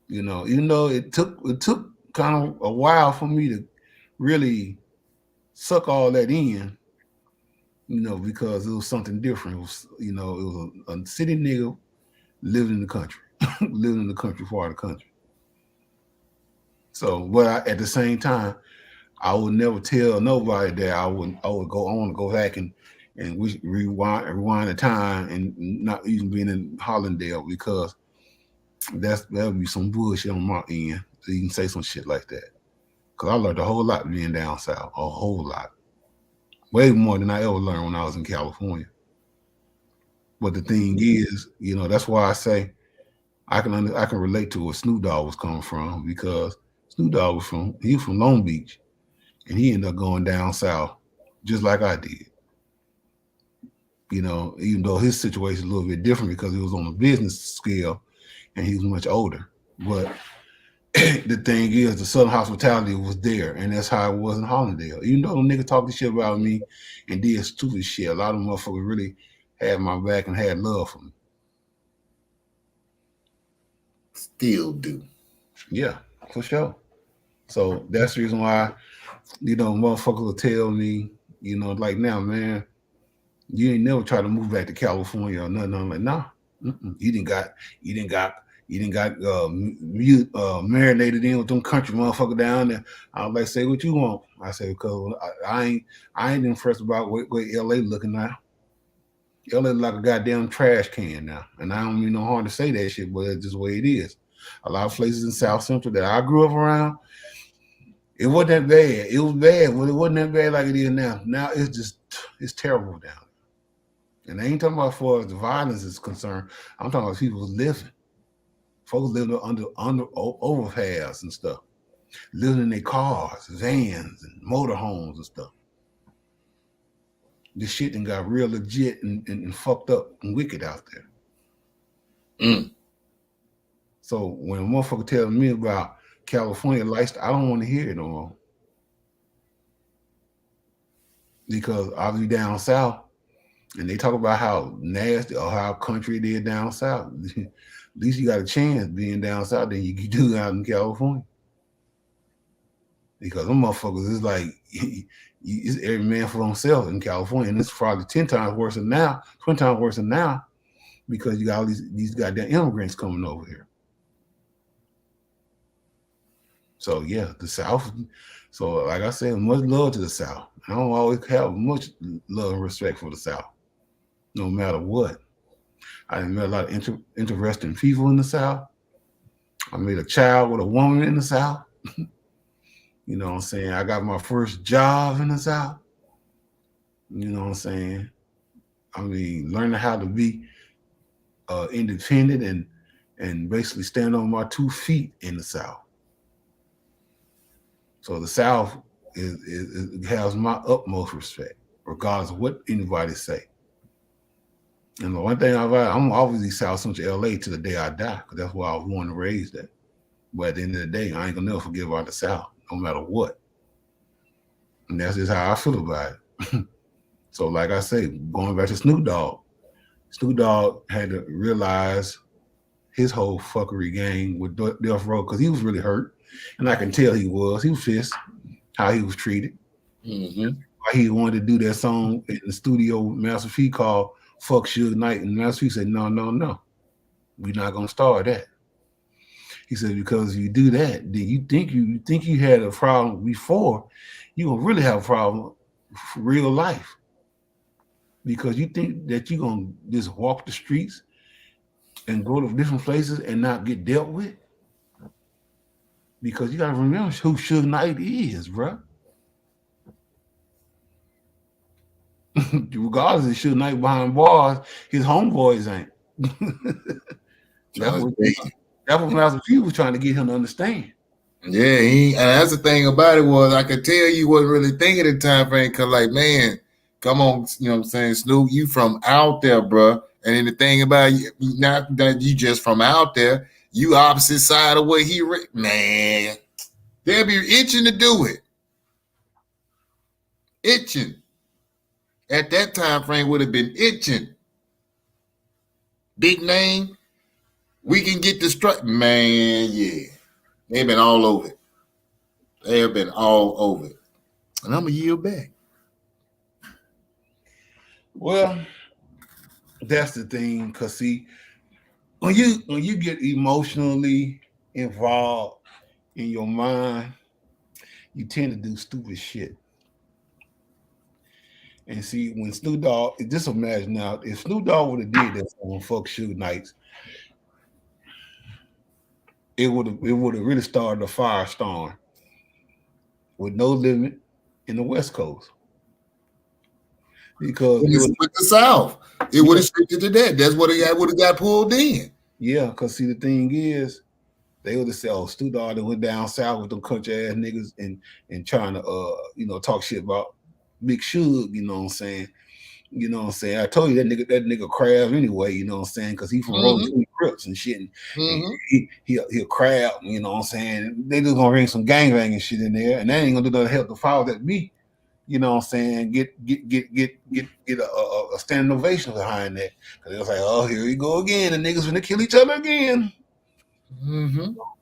You know, even though it took kind of a while for me to really suck all that in, you know, because it was something different. It was, you know, it was a city nigga living in the country, living in the country part of the country. So, but at the same time, I would never tell nobody that I want to go back and rewind the time and not even being in Hollandale, because that would be some bullshit on my end to even say some shit like that. Because I learned a whole lot being down south, a whole lot. Way more than I ever learned when I was in California. But the thing is, you know, that's why I say I can relate to where Snoop Dogg was coming from, because Snoop Dogg was from Long Beach, and he ended up going down south just like I did. You know, even though his situation is a little bit different because he was on a business scale and he was much older. But the thing is, the Southern hospitality was there, and that's how it was in Hollandale. Even though them niggas talked shit about me and did stupid shit, a lot of motherfuckers really had my back and had love for me. Still do. Yeah, for sure. So that's the reason why, you know, motherfuckers will tell me, you know, like, now, man, you ain't never try to move back to California or nothing. I'm like, nah, you didn't got marinated in with them country motherfucker down there. I was like, say what you want. I said, because I ain't impressed about what LA looking now. LA like a goddamn trash can now. And I don't mean no harm to say that shit, but it's just the way it is. A lot of places in South Central that I grew up around, it wasn't that bad. It was bad, but it wasn't that bad like it is now. Now it's terrible down there. And I ain't talking about as far as the violence is concerned. I'm talking about people living. Folks living under overpass and stuff. Living in their cars, vans, and motorhomes and stuff. This shit done got real legit and fucked up and wicked out there. So when a motherfucker tells me about California lifestyle, I don't want to hear it no more. Because I'll be down south, and they talk about how nasty or how country it is down south. At least you got a chance being down south than you do out in California. Because them motherfuckers is like, it's every man for himself in California. And it's probably 10 times worse than now, 20 times worse than now, because you got all these goddamn immigrants coming over here. So yeah, the South. So like I said, much love to the South. I don't always have much love and respect for the South, no matter what. I met a lot of interesting people in the South. I made a child with a woman in the South. You know what I'm saying? I got my first job in the South. You know what I'm saying? I mean, learning how to be independent and basically stand on my 2 feet in the South. So the South has my utmost respect, regardless of what anybody say. And the one thing I'm obviously South Central LA to the day I die, because that's where I was born and raised at. But at the end of the day, I ain't gonna never forget about the South, no matter what. And that's just how I feel about it. So like I say, going back to Snoop Dogg had to realize his whole fuckery game with Death Row, because he was really hurt. And I can tell he was pissed how he was treated. Why he wanted to do that song in the studio with Master P called Fuck Suge Knight. And Master P said, no, we're not gonna start that. He said, because if you do that, then you think you had a problem before, you're gonna really have a problem for real life. Because you think that you're gonna just walk the streets and go to different places and not get dealt with. Because you gotta remember who Suge Knight is, bro. Regardless of Suge Knight behind bars, his homeboys ain't. That's what Master P was trying to get him to understand. Yeah, and that's the thing about it was I could tell you wasn't really thinking the time frame, because like, man, come on, you know what I'm saying, Snoop, you from out there, bro. And then the thing about you, not that you just from out there, you opposite side of what he man, they'll be itching to do it. Itching. At that time frame would have been itching. Big name, we can get the strut. Man, yeah. They've been all over it. They have been all over it. And I'm going to yield back. Well, that's the thing, because see, when you get emotionally involved in your mind, you tend to do stupid shit. And see, when Snoop Dogg, just imagine now, if Snoop Dogg would have did that on Fuck Suge Knights, it would have really started a firestorm with No Limit in the West Coast. Because it was with the South. It would have shifted to that. That's what it would have got pulled in. Yeah, because see, the thing is, they would have said, "Oh, Snoop Dogg went down south with them country ass niggas and trying to talk shit about Big Suge." You know what I'm saying? You know what I'm saying? I told you that nigga crab anyway. You know what I'm saying? Because he from Rolling Twin Crips and shit. And he'll crab. You know what I'm saying? They just gonna bring some gangbanging shit in there, and that ain't gonna do nothing to help the file that beat. You know what I'm saying? Get a standing ovation behind that. Because it was like, oh, here we go again. The niggas gonna kill each other again.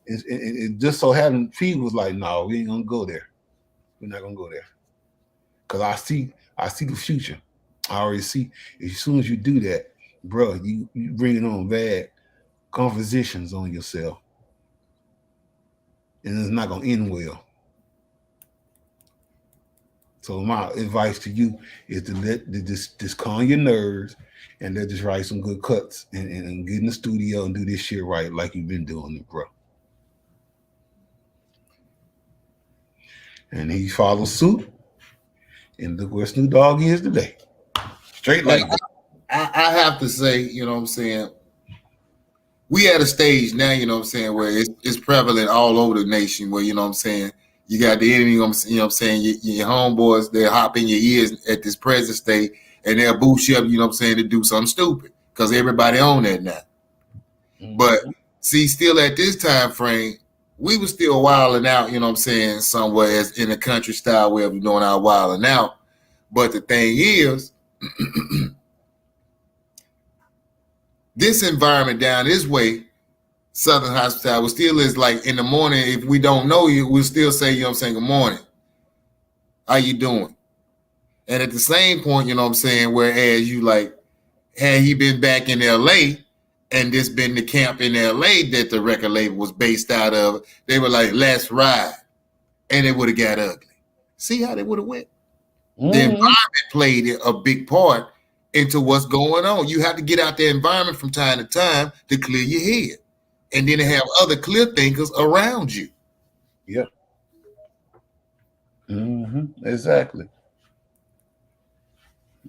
It just so happened, P was like, no, we ain't gonna go there. We're not gonna go there. Because I see the future. I already see. As soon as you do that, bro, you bringing on bad conversations on yourself. And it's not gonna end well. So my advice to you is to just calm your nerves and let just write some good cuts and get in the studio and do this shit right like you've been doing it, bro. And he followed suit, and look where Snoop Dogg is today. Straight like that. I have to say, you know what I'm saying, we at a stage now, you know what I'm saying, where it's prevalent all over the nation where, you know what I'm saying, you got the enemy, you know what I'm saying, your homeboys, they'll hop in your ears at this present state and they'll boost you up, you know what I'm saying, to do something stupid because everybody on that now. But see, still at this time frame, we were still wilding out, you know what I'm saying, somewhere as in a country style way of doing our wilding out. But the thing is, this environment down this way, Southern Hospitality, still is like in the morning, if we don't know you, we'll still say, you know what I'm saying, good morning. How you doing? And at the same point, you know what I'm saying, whereas you like, had he been back in LA and this been the camp in LA that the record label was based out of, they were like, let's ride. And it would have got ugly. See how they would have went? The environment played a big part into what's going on. You have to get out the environment from time to time to clear your head. And then have other clear thinkers around you. Yeah. Exactly.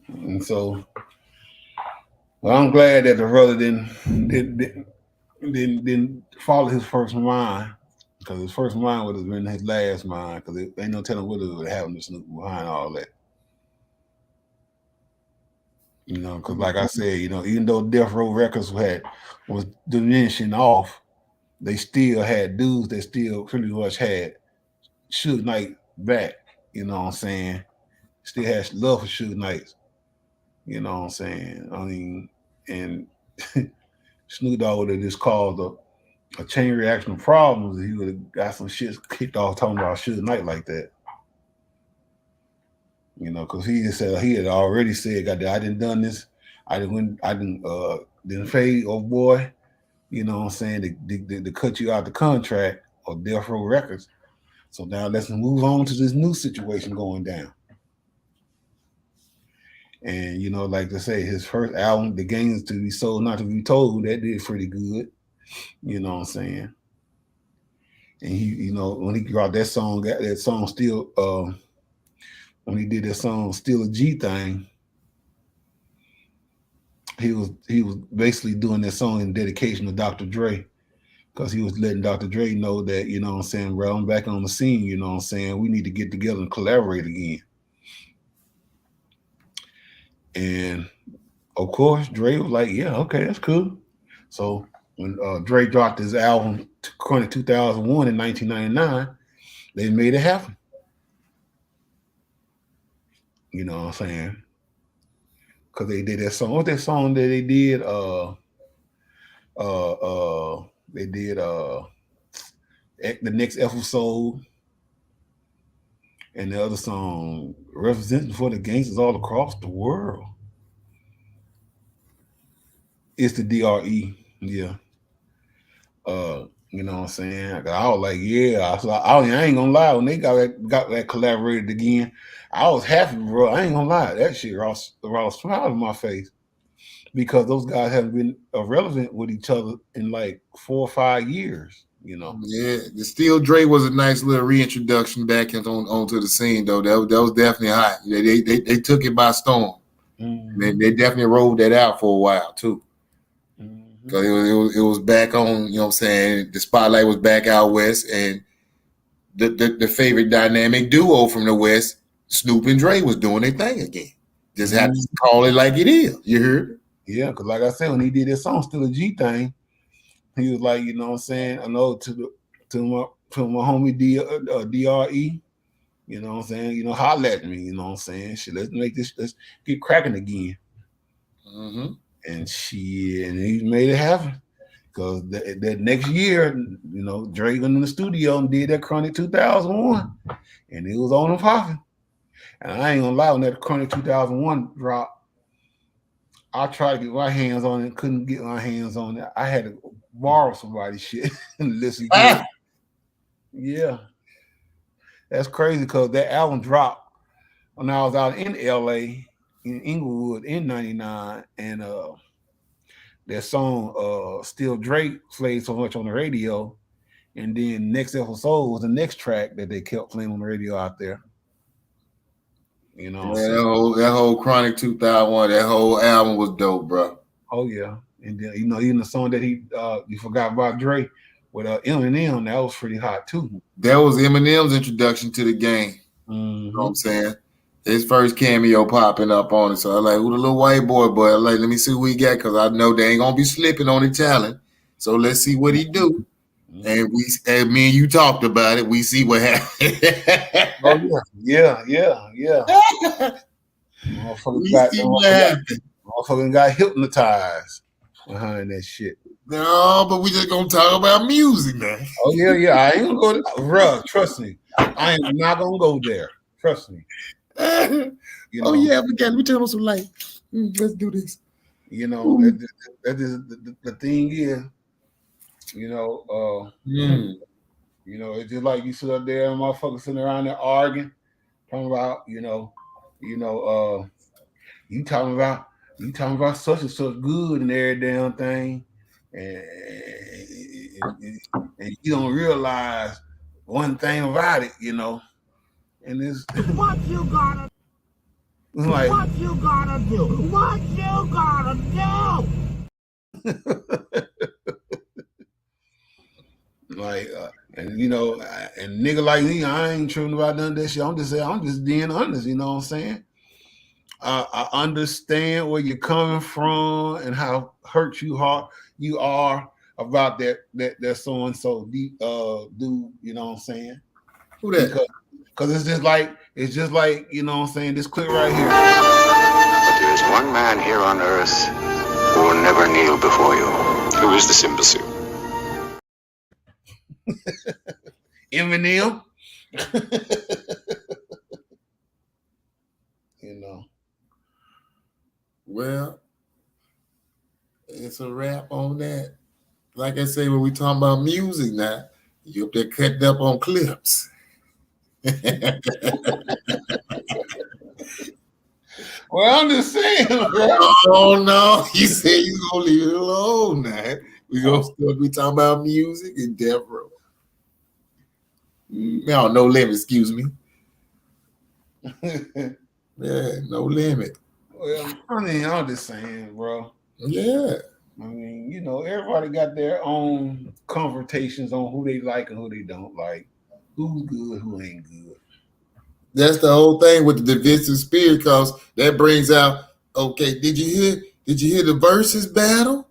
And so, well, I'm glad that the brother didn't follow his first mind, because his first mind would have been his last mind, because ain't no telling what it would have happened to Snoop behind all that. You know, because like I said, you know, even though Death Row Records was diminishing off, they still had dudes that still pretty much had Suge Knight back. You know what I'm saying? Still had love for Suge Knight. You know what I'm saying? I mean, and Snoop Dogg would have just caused a chain reaction of problems. He would have got some shit kicked off talking about Suge Knight like that. You know, because he had already said, "God, I didn't done this. I didn't fade, oh boy." You know what I'm saying? To cut you out the contract of Death Row Records. So now let's move on to this new situation going down. And you know, like I say, his first album, The Game Is to Be Sold, Not to Be Told, that did pretty good. You know what I'm saying? And he, you know, when he brought that song still, when he did that song Still a G Thing, he was basically doing that song in dedication to Dr. Dre, because he was letting Dr. Dre know that, you know what I'm saying, bro, I'm back on the scene, you know what I'm saying, we need to get together and collaborate again. And Of course, Dre was like, yeah, okay, that's cool. So when Dre dropped his album Chronic 2001 in 1999, they made it happen. You know what I'm saying? Because they did that song. What's that song that they did? They did the next episode, and the other song representing for the gangsters all across the world. It's the DRE, yeah. You know what I'm saying? I was like, yeah. I ain't gonna lie. When they got that collaborated again, I was happy, bro. I ain't gonna lie. That shit brought a smile on my face because those guys haven't been relevant with each other in like 4 or 5 years. You know. Yeah, the Still Dre was a nice little reintroduction back onto the scene, though. That was definitely hot. They took it by storm. Mm-hmm. They definitely rolled that out for a while too. Because it was back on, you know what I'm saying? The spotlight was back out west, and the favorite dynamic duo from the west, Snoop and Dre, was doing their thing again. Just had to call it like it is. You heard? Yeah, because like I said, when he did this song, Still a G thing, he was like, you know what I'm saying? I know to my homie DRE, you know what I'm saying? You know, holla at me, you know what I'm saying? Shit, let's get cracking again. Mm-hmm. And he made it happen. Because that next year, you know, Dre went in the studio and did that Chronic 2001. And it was on and popping. And I ain't gonna lie, when that Chronic 2001 dropped, I tried to get my hands on it, couldn't get my hands on it. I had to borrow somebody's shit and listen to it. Yeah. That's crazy because that album dropped when I was out in LA, in Inglewood in 99, and that song Still Drake played so much on the radio, and then Next Episode was the next track that they kept playing on the radio out there. You know, that whole Chronic 2001, that whole album was dope, bro. Oh yeah, and then you know, even the song that you forgot about Dre with Eminem, that was pretty hot too. That was Eminem's introduction to the game. Mm-hmm. You know what I'm saying? His first cameo popping up on it. So I was like, who the little white boy, but I'm like, let me see what he got, because I know they ain't gonna be slipping on the talent. So let's see what he do. And me and you talked about it. We see what happened. Oh yeah. Motherfucker got hypnotized behind that shit. No, but we just gonna talk about music, man. Oh yeah. I ain't gonna go there. Bruh, trust me. I am not gonna go there. Trust me. You know, yeah, let me turn on some light. Let's do this. You know, that is the thing is, you know, you know, it's just like you sit up there and motherfuckers sitting around there arguing, talking about, you talking about such and such good and every damn thing, and you don't realize one thing about it, you know. And it's what you gotta like, what you gotta do, what you gotta do. Like, and you know, and nigga like me, I ain't tripping about none of that shit. I'm just being honest. You know what I'm saying? I understand where you're coming from and how hurt you are about that so and so deep dude. You know what I'm saying? Who that? Because it's just like, you know what I'm saying, this clip right here. But there is one man here on earth who will never kneel before you. Who is this imbecile? Eminem. You know. Well, it's a wrap on that. Like I say, when we talking about music now, you up there cutting up on clips. Well, I'm just saying. Bro. Oh no, you said you gonna leave it alone now. We gonna still be talking about music and Death Row. No limit, excuse me. Yeah, no limit. Well, I mean, I'm just saying, bro. Yeah. I mean, you know, everybody got their own conversations on who they like and who they don't like. Who's good, who ain't good. That's the whole thing with the divisive spirit, because that brings out, okay, did you hear Did you hear the versus battle?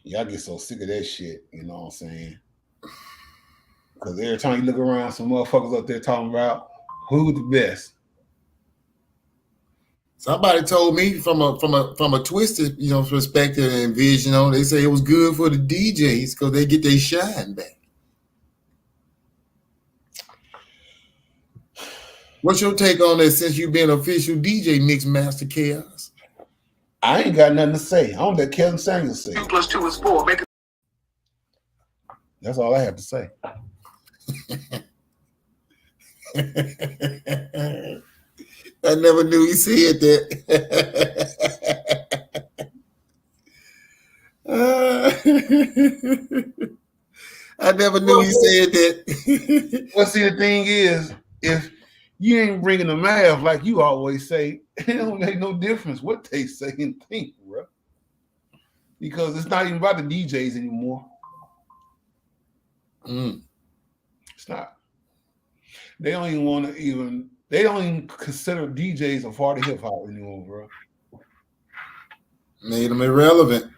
Yeah, I get so sick of that shit. You know what I'm saying? Because every time you look around, some motherfuckers up there talking about who's the best. Somebody told me from a twisted, perspective and vision, they say it was good for the DJs because they get their shine back. What's your take on that since you've been official DJ Mixmaster Chaos? I ain't got nothing to say. I don't let Kevin Samuels say. 2 + 2 is 4. Make it. That's all I have to say. I never knew he said that. I never knew he said that. Well, see, the thing is, if you ain't bringing the math like you always say, it don't make no difference what they say and think, bro. Because it's not even about the DJs anymore. It's not. They don't even consider DJs a part of hip hop anymore, bro. Made them irrelevant.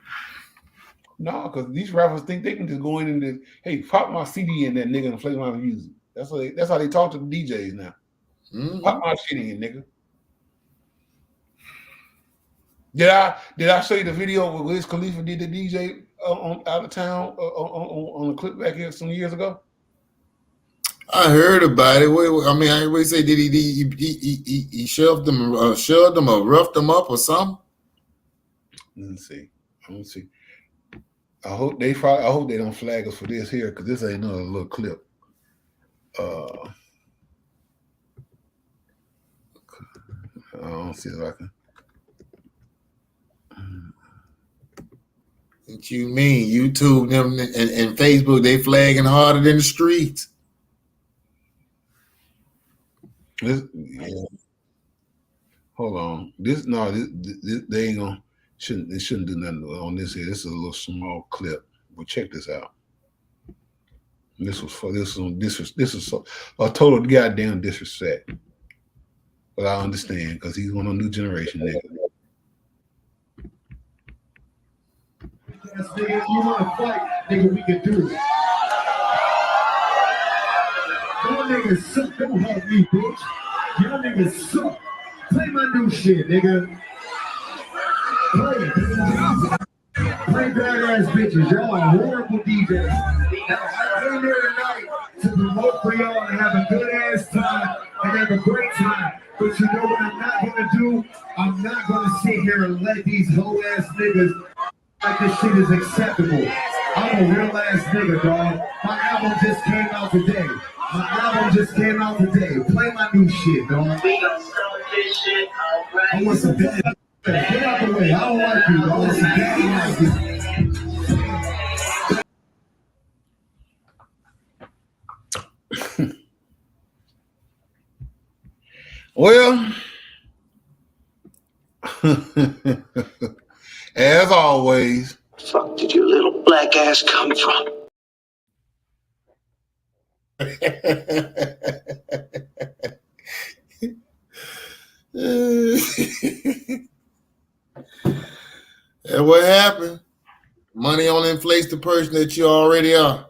No, because these rappers think they can just go in and hey, pop my CD in that nigga and play my music. That's how they talk to the DJs now. Pop my shit in, nigga. Did I show you the video where Wiz Khalifa did the DJ out of town on the clip back here some years ago? I heard about it. I would say did he shoved them or roughed them up or something? Let me see. I hope they don't flag us for this here because this ain't another little clip. I don't see if I can. What you mean? YouTube them and Facebook, they flagging harder than the streets. Hold on. They ain't gonna shouldn't do nothing on this here. This is a little small clip. But check this out. This is a total goddamn disrespect. But I understand because he's one of the new generation nigga. Nigga, if you want to fight, nigga, we can do it. Y'all niggas suck, don't help me, bitch. Y'all niggas suck. Play my new shit, nigga. Play badass bitches. Y'all are horrible DJs. Now, I came here tonight to promote for y'all and have a good ass time and have a great time. But you know what I'm not gonna do? I'm not gonna sit here and let these hoe ass niggas like this shit is acceptable. I'm a real ass nigga, dog. My album just came out today. Play my new shit, dog. We gonna start this shit, alright. I want some bad. Get out the way. I don't like you, dog. I want some bad. Well, as always. Fuck did your little black ass come from? And what happened? Money only inflates the person that you already are.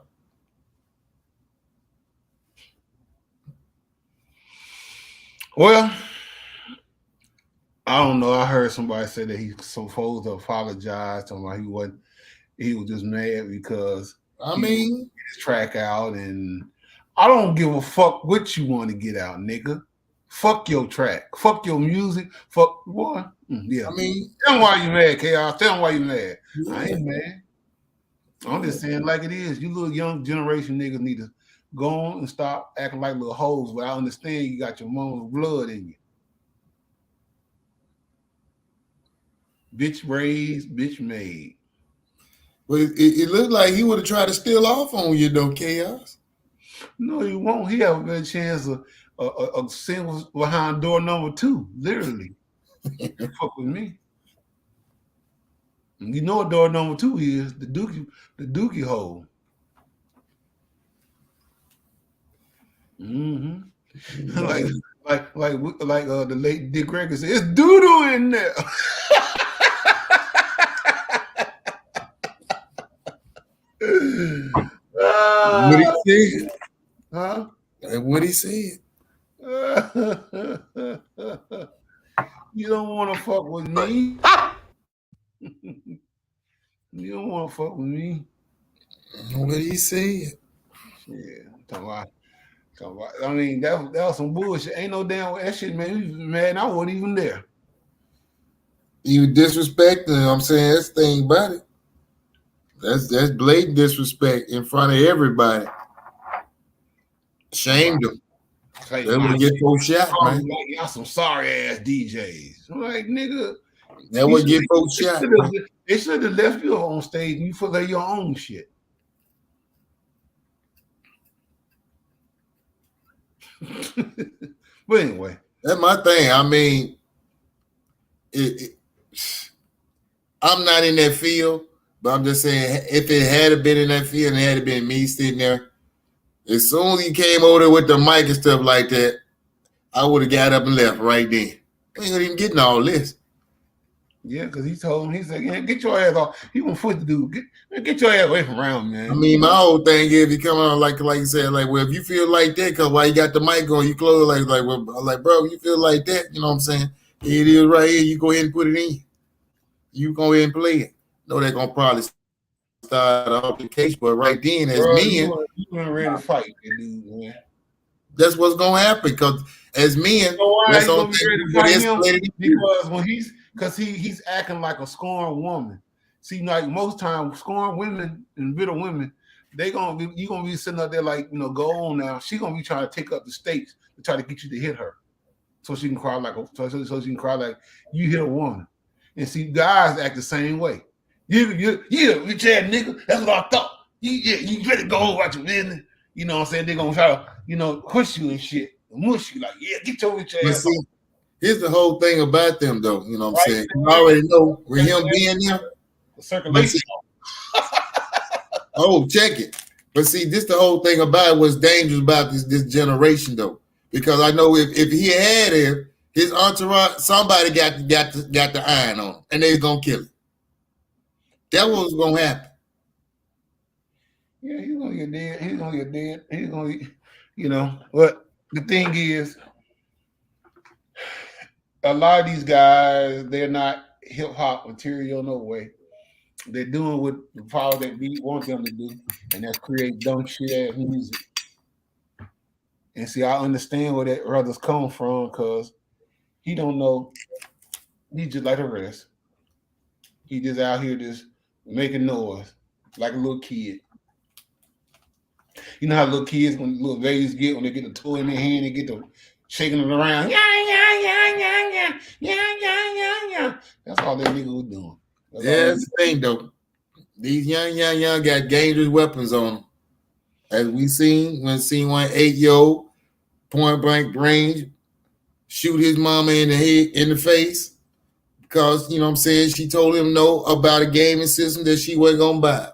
Well, I don't know. I heard somebody say that he's supposed to apologize to him. He was just mad because he get his track out, and I don't give a fuck what you want to get out, nigga. Fuck your track. Fuck your music. Fuck what? Yeah. I mean, tell them why you mad, Chaos. Tell them why you mad. Yeah. I ain't mad. I'm just saying like it is. You little young generation niggas need to go on and stop acting like little hoes. But I understand you got your mama's blood in you. Bitch raised, bitch made. But it looked like he would have tried to steal off on you, though, Chaos. No, he won't. He have a good chance of sin behind door number 2, literally. Fuck with me. You know what door number 2 is? The dookie hole. the late Dick Gregory said, it's doo-doo in there. What he said? Huh? And what he said? You don't want to fuck with me. You don't want to fuck with me. What he said? Yeah, talking about. I mean, that was some bullshit. Ain't no damn that shit, man. He was mad, and I wasn't even there. You disrespecting him. I'm saying that's the thing about it. That's blatant disrespect in front of everybody. Shamed him. Like, They would get folks shot, man. Like, y'all some sorry ass DJs. I'm like, nigga. They would get folks shot. They should have left you on stage and you for your own shit. But anyway, that's my thing. I mean, I'm not in that field, but I'm just saying, if it had been in that field and it had been me sitting there, as soon as he came over there with the mic and stuff like that, I would have got up and left right then. I ain't even getting all this. Yeah, because he told him, he said, yeah, get your ass off. He went foot to do. Get your ass away from around, man. I mean, my whole thing is, if you come on like you said, like, well, if you feel like that, because while you got the mic on, you close like, bro, you feel like that, you know what I'm saying? It is right here. You go ahead and put it in. You go ahead and play it. No, they're gonna probably start off the case, but right then, as men, you weren't ready to fight, dude, man. That's what's gonna happen. Because as men, that's on because he's acting like a scorned woman. See, like most times, scorned women and bitter women, you gonna be sitting up there like, go on now. She gonna be trying to take up the stakes to try to get you to hit her, so she can cry like you hit a woman. And see, guys act the same way. You Chad nigga. That's what I thought. You better go about your business. You know what I'm saying? They're gonna try to, push you and shit, and mush you like, yeah, get your bitch ass. See, here's the whole thing about them, though. You know what I'm saying? You already know with him being there. The circulation. Oh, check it. But see, this the whole thing about what's dangerous about this generation, though, because I know if he had him, his entourage, somebody got the iron on him, and they're gonna kill him. That was gonna happen. Yeah, he's gonna get dead. He's gonna get dead. He's gonna, But the thing is, a lot of these guys, they're not hip hop material, no way. They're doing what the power that we want them to do, and that's create dumb shit ass music. And see, I understand where that brothers come from, because he don't know. He's just like the rest. He just out here just making noise like a little kid. You know how little kids, when little babies get, when they get a toy in their hand, they get to shaking it around. Yeah. That's all that nigga was doing. That's the thing, though. These young got dangerous weapons on them. As we seen, when seen one 8-year-old point blank range shoot his mama in the head, in the face, because, you know what I'm saying, she told him no about a gaming system that she wasn't gonna buy.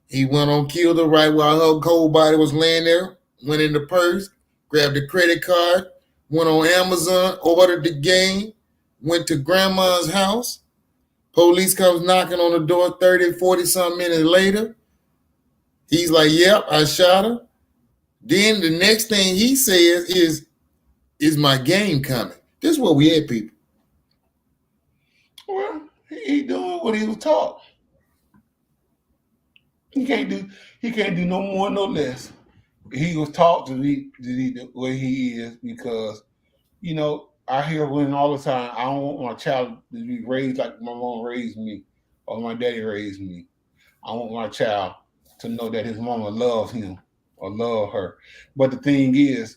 He went on, killed her right while her cold body was laying there, went in the purse, grabbed the credit card, went on Amazon, ordered the game, went to grandma's house. Police comes knocking on the door 30, 40-something minutes later. He's like, yep, I shot her. Then the next thing he says is my game coming? This is what we had, people. Well, he doing what he was taught. He can't do no more, no less. He was taught to be the way he is, because, I hear women all the time, I don't want my child to be raised like my mom raised me or my daddy raised me. I want my child to know that his mama loves him or love her. But the thing is,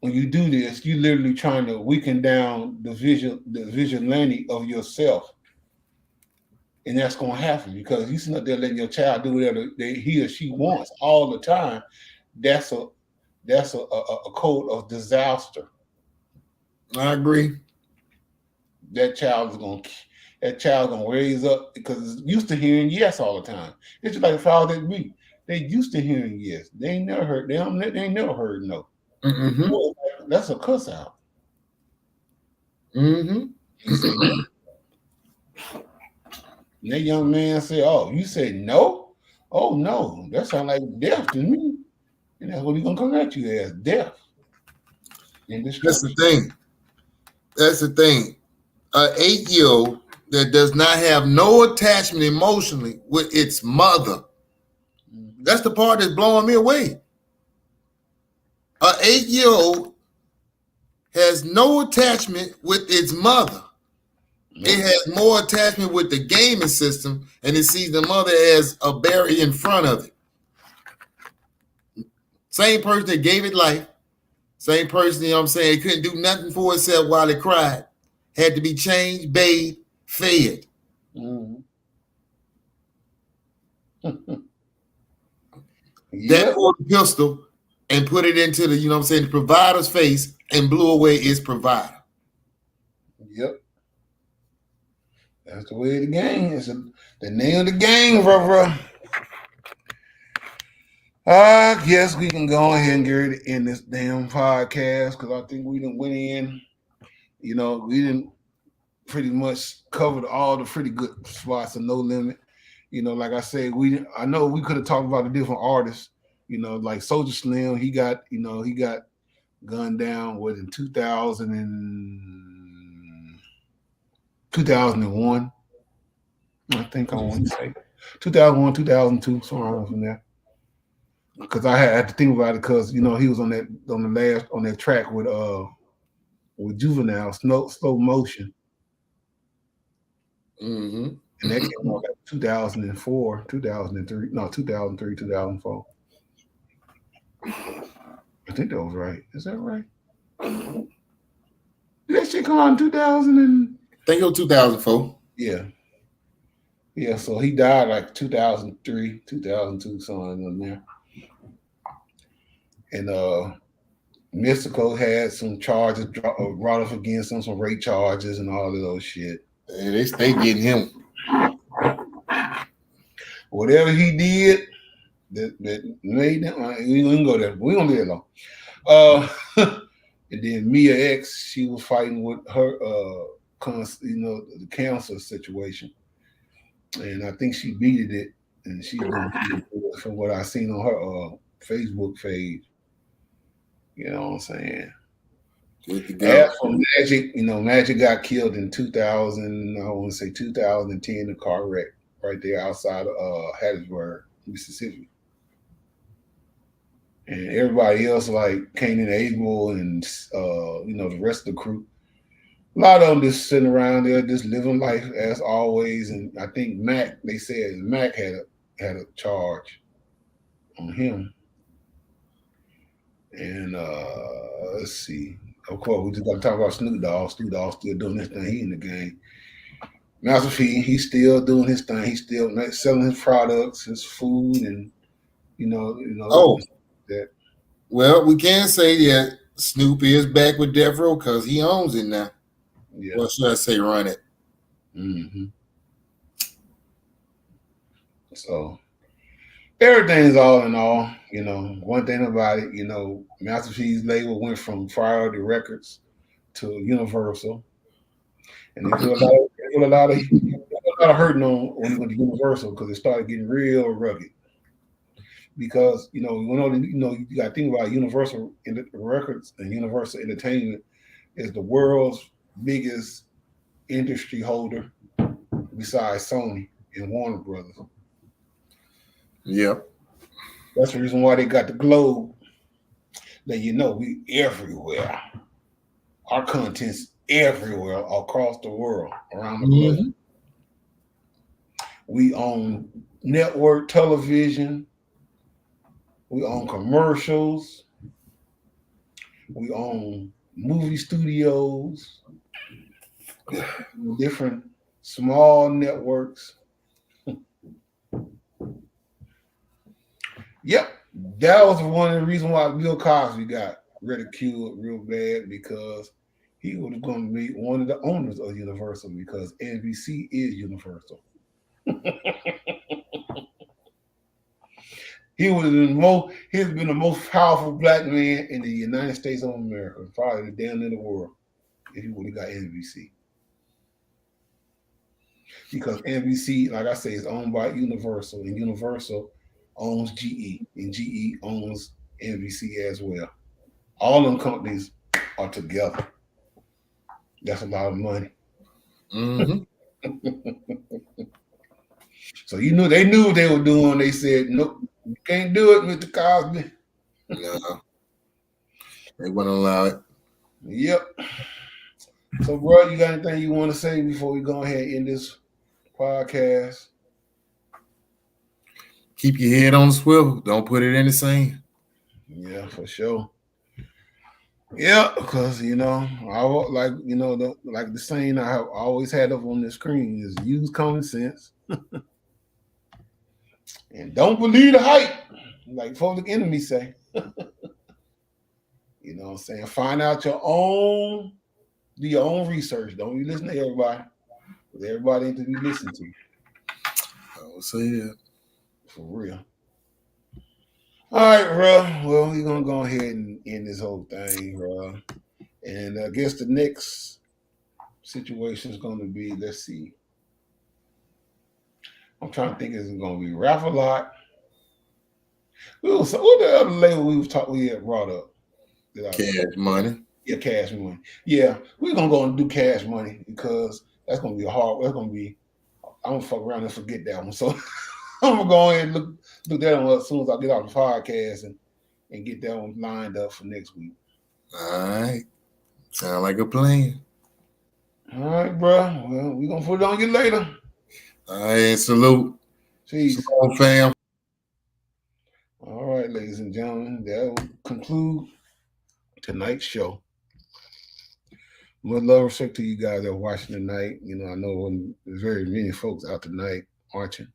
when you do this, you literally trying to weaken down the vigilante of yourself. And that's going to happen, because you sitting up there letting your child do whatever he or she wants all the time. That's a code of disaster. I agree. That child's gonna raise up because it's used to hearing yes all the time. It's just like a father that me. They used to hearing yes. They ain't never heard. They ain't never heard no. Mm-hmm. That's a cuss out. Mm-hmm. He said, no. And that young man said, "Oh, you said no? Oh no, that sounds like death to me." And that's what he's gonna come at you as, death. And That's the thing. That's the thing. An 8-year-old that does not have no attachment emotionally with its mother. That's the part that's blowing me away. An 8-year-old has no attachment with its mother. It has more attachment with the gaming system, and it sees the mother as a barrier in front of it. Same person that gave it life, same person, you know what I'm saying, couldn't do nothing for itself while it cried. Had to be changed, bathed, fed. That pulled the pistol and put it into the, you know what I'm saying, the provider's face and blew away its provider. Yep. That's the way of the game. It's the name of the game, bro. I guess we can go ahead and get ready to end this damn podcast because I think we done went in. You know, we didn't pretty much covered all the pretty good spots of No Limit. You know, like I said, I know we could have talked about the different artists. You know, like Soulja Slim, he got gunned down in 2001. I think I want to say 2001, 2002, somewhere from there. Because I had to think about it because he was on that track with Juvenile, slow motion. Mm-hmm. And that came out like 2004, 2003, 2004. I think that was right. Is that right? Did that shit come out in 2000? I think it was 2004. Yeah. Yeah, so he died like 2003, 2002, something in there. And Mystical had some charges brought up against him, some rape charges and all of those shit. And they stay getting him. Whatever he did, that made him. We don't go there. We don't leave it alone. And then Mia X, she was fighting with her, the cancer situation, and I think she beat it. And she's going to from what I seen on her Facebook page. You know what I'm saying? As for Magic, Magic got killed in 2000. I want to say 2010 in a car wreck right there outside of Hattiesburg, Mississippi. And everybody else, like Kanan Abel and the rest of the crew, a lot of them just sitting around there, just living life as always. And I think they said Mac had a charge on him. And let's see. Of course, we just got to talk about Snoop Dogg. Snoop Dogg still doing his thing. He in the game. Master P, he's still doing his thing. He's still selling his products, his food, and that. Well, we can say that Snoop is back with Death Row because he owns it now. Yeah. What should I say? Run it. Mm-hmm. So everything's all in all. One thing about it, Master P's label went from Priority Records to Universal, and they put a lot of hurting on when he went to Universal because it started getting real rugged. Because you got to think about Universal Records and Universal Entertainment is the world's biggest industry holder besides Sony and Warner Brothers. Yep. That's the reason why they got the Globe. That we everywhere. Our content's everywhere across the world, around the globe. Mm-hmm. We own network television. We own commercials. We own movie studios, different small networks. Yep, that was one of the reasons why Bill Cosby got ridiculed real bad because he was going to be one of the owners of Universal because NBC is Universal. He's been the most powerful black man in the United States of America, probably down in the world. if you would have got NBC. Because NBC, like I say, is owned by Universal, and Universal owns GE, and GE owns NBC as well. All them companies are together. That's a lot of money. Mm-hmm. So they knew what they were doing. They said, nope, you can't do it, Mr. Cosby. No. They wouldn't allow it. Yep. So, bro, you got anything you want to say before we go ahead and end this podcast? Keep your head on the swivel. Don't put it in the sand. Yeah, for sure. Yeah, because I like the saying I have always had up on the screen is use common sense and don't believe the hype, like Public Enemy say. You know what I'm saying? Find out do your own research. Don't be listening to everybody. Because everybody ain't to be listened to. I will say that. For real. All right, bro. Well, we're going to go ahead and end this whole thing, bro. And I guess the next situation is going to be, let's see. I'm trying to think, is it going to be Rap-A-Lot? What the other label we had brought up? Cash Money. Yeah, Cash Money. Yeah, we're going to go and do Cash Money because that's going to be I'm going to fuck around and forget that one. So I'm going to go ahead and look that one up as soon as I get off the podcast and get that one lined up for next week. All right. Sound like a plan. All right, bro. Well, we're going to put it on you later. All right, salute. Peace. Salute, fam. All right, ladies and gentlemen, that will conclude tonight's show. Much love and respect to you guys that are watching tonight. I know there's very many folks out tonight watching.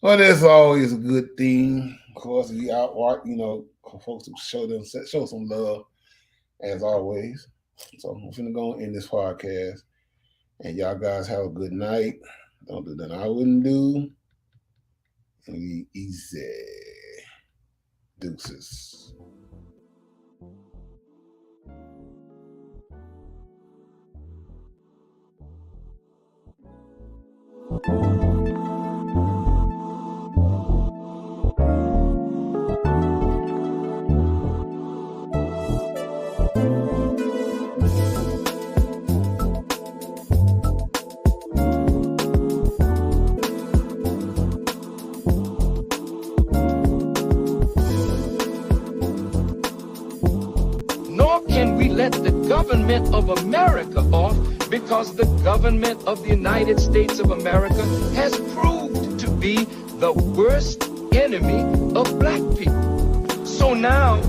Well, that's always a good thing. Of course, we out, for folks to show some love, as always. So I'm finna go and end this podcast. And y'all guys have a good night. Don't do that I wouldn't do. And be easy. Deuces. Nor can we let the government of America off, because the government of the United States of America has proved to be the worst enemy of black people. So now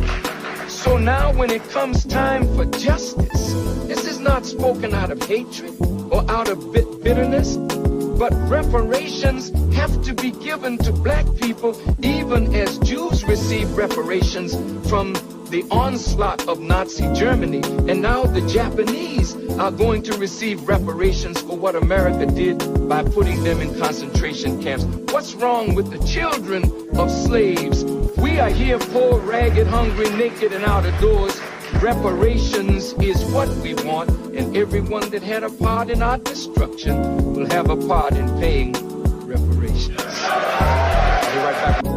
when it comes time for justice, this is not spoken out of hatred or out of bitterness, but reparations have to be given to black people, even as Jews receive reparations from the onslaught of Nazi Germany. And now the Japanese are going to receive reparations for what America did by putting them in concentration camps. What's wrong with the children of slaves? We are here poor, ragged, hungry, naked, and out of doors. Reparations is what we want, and everyone that had a part in our destruction will have a part in paying reparations. I'll be right back.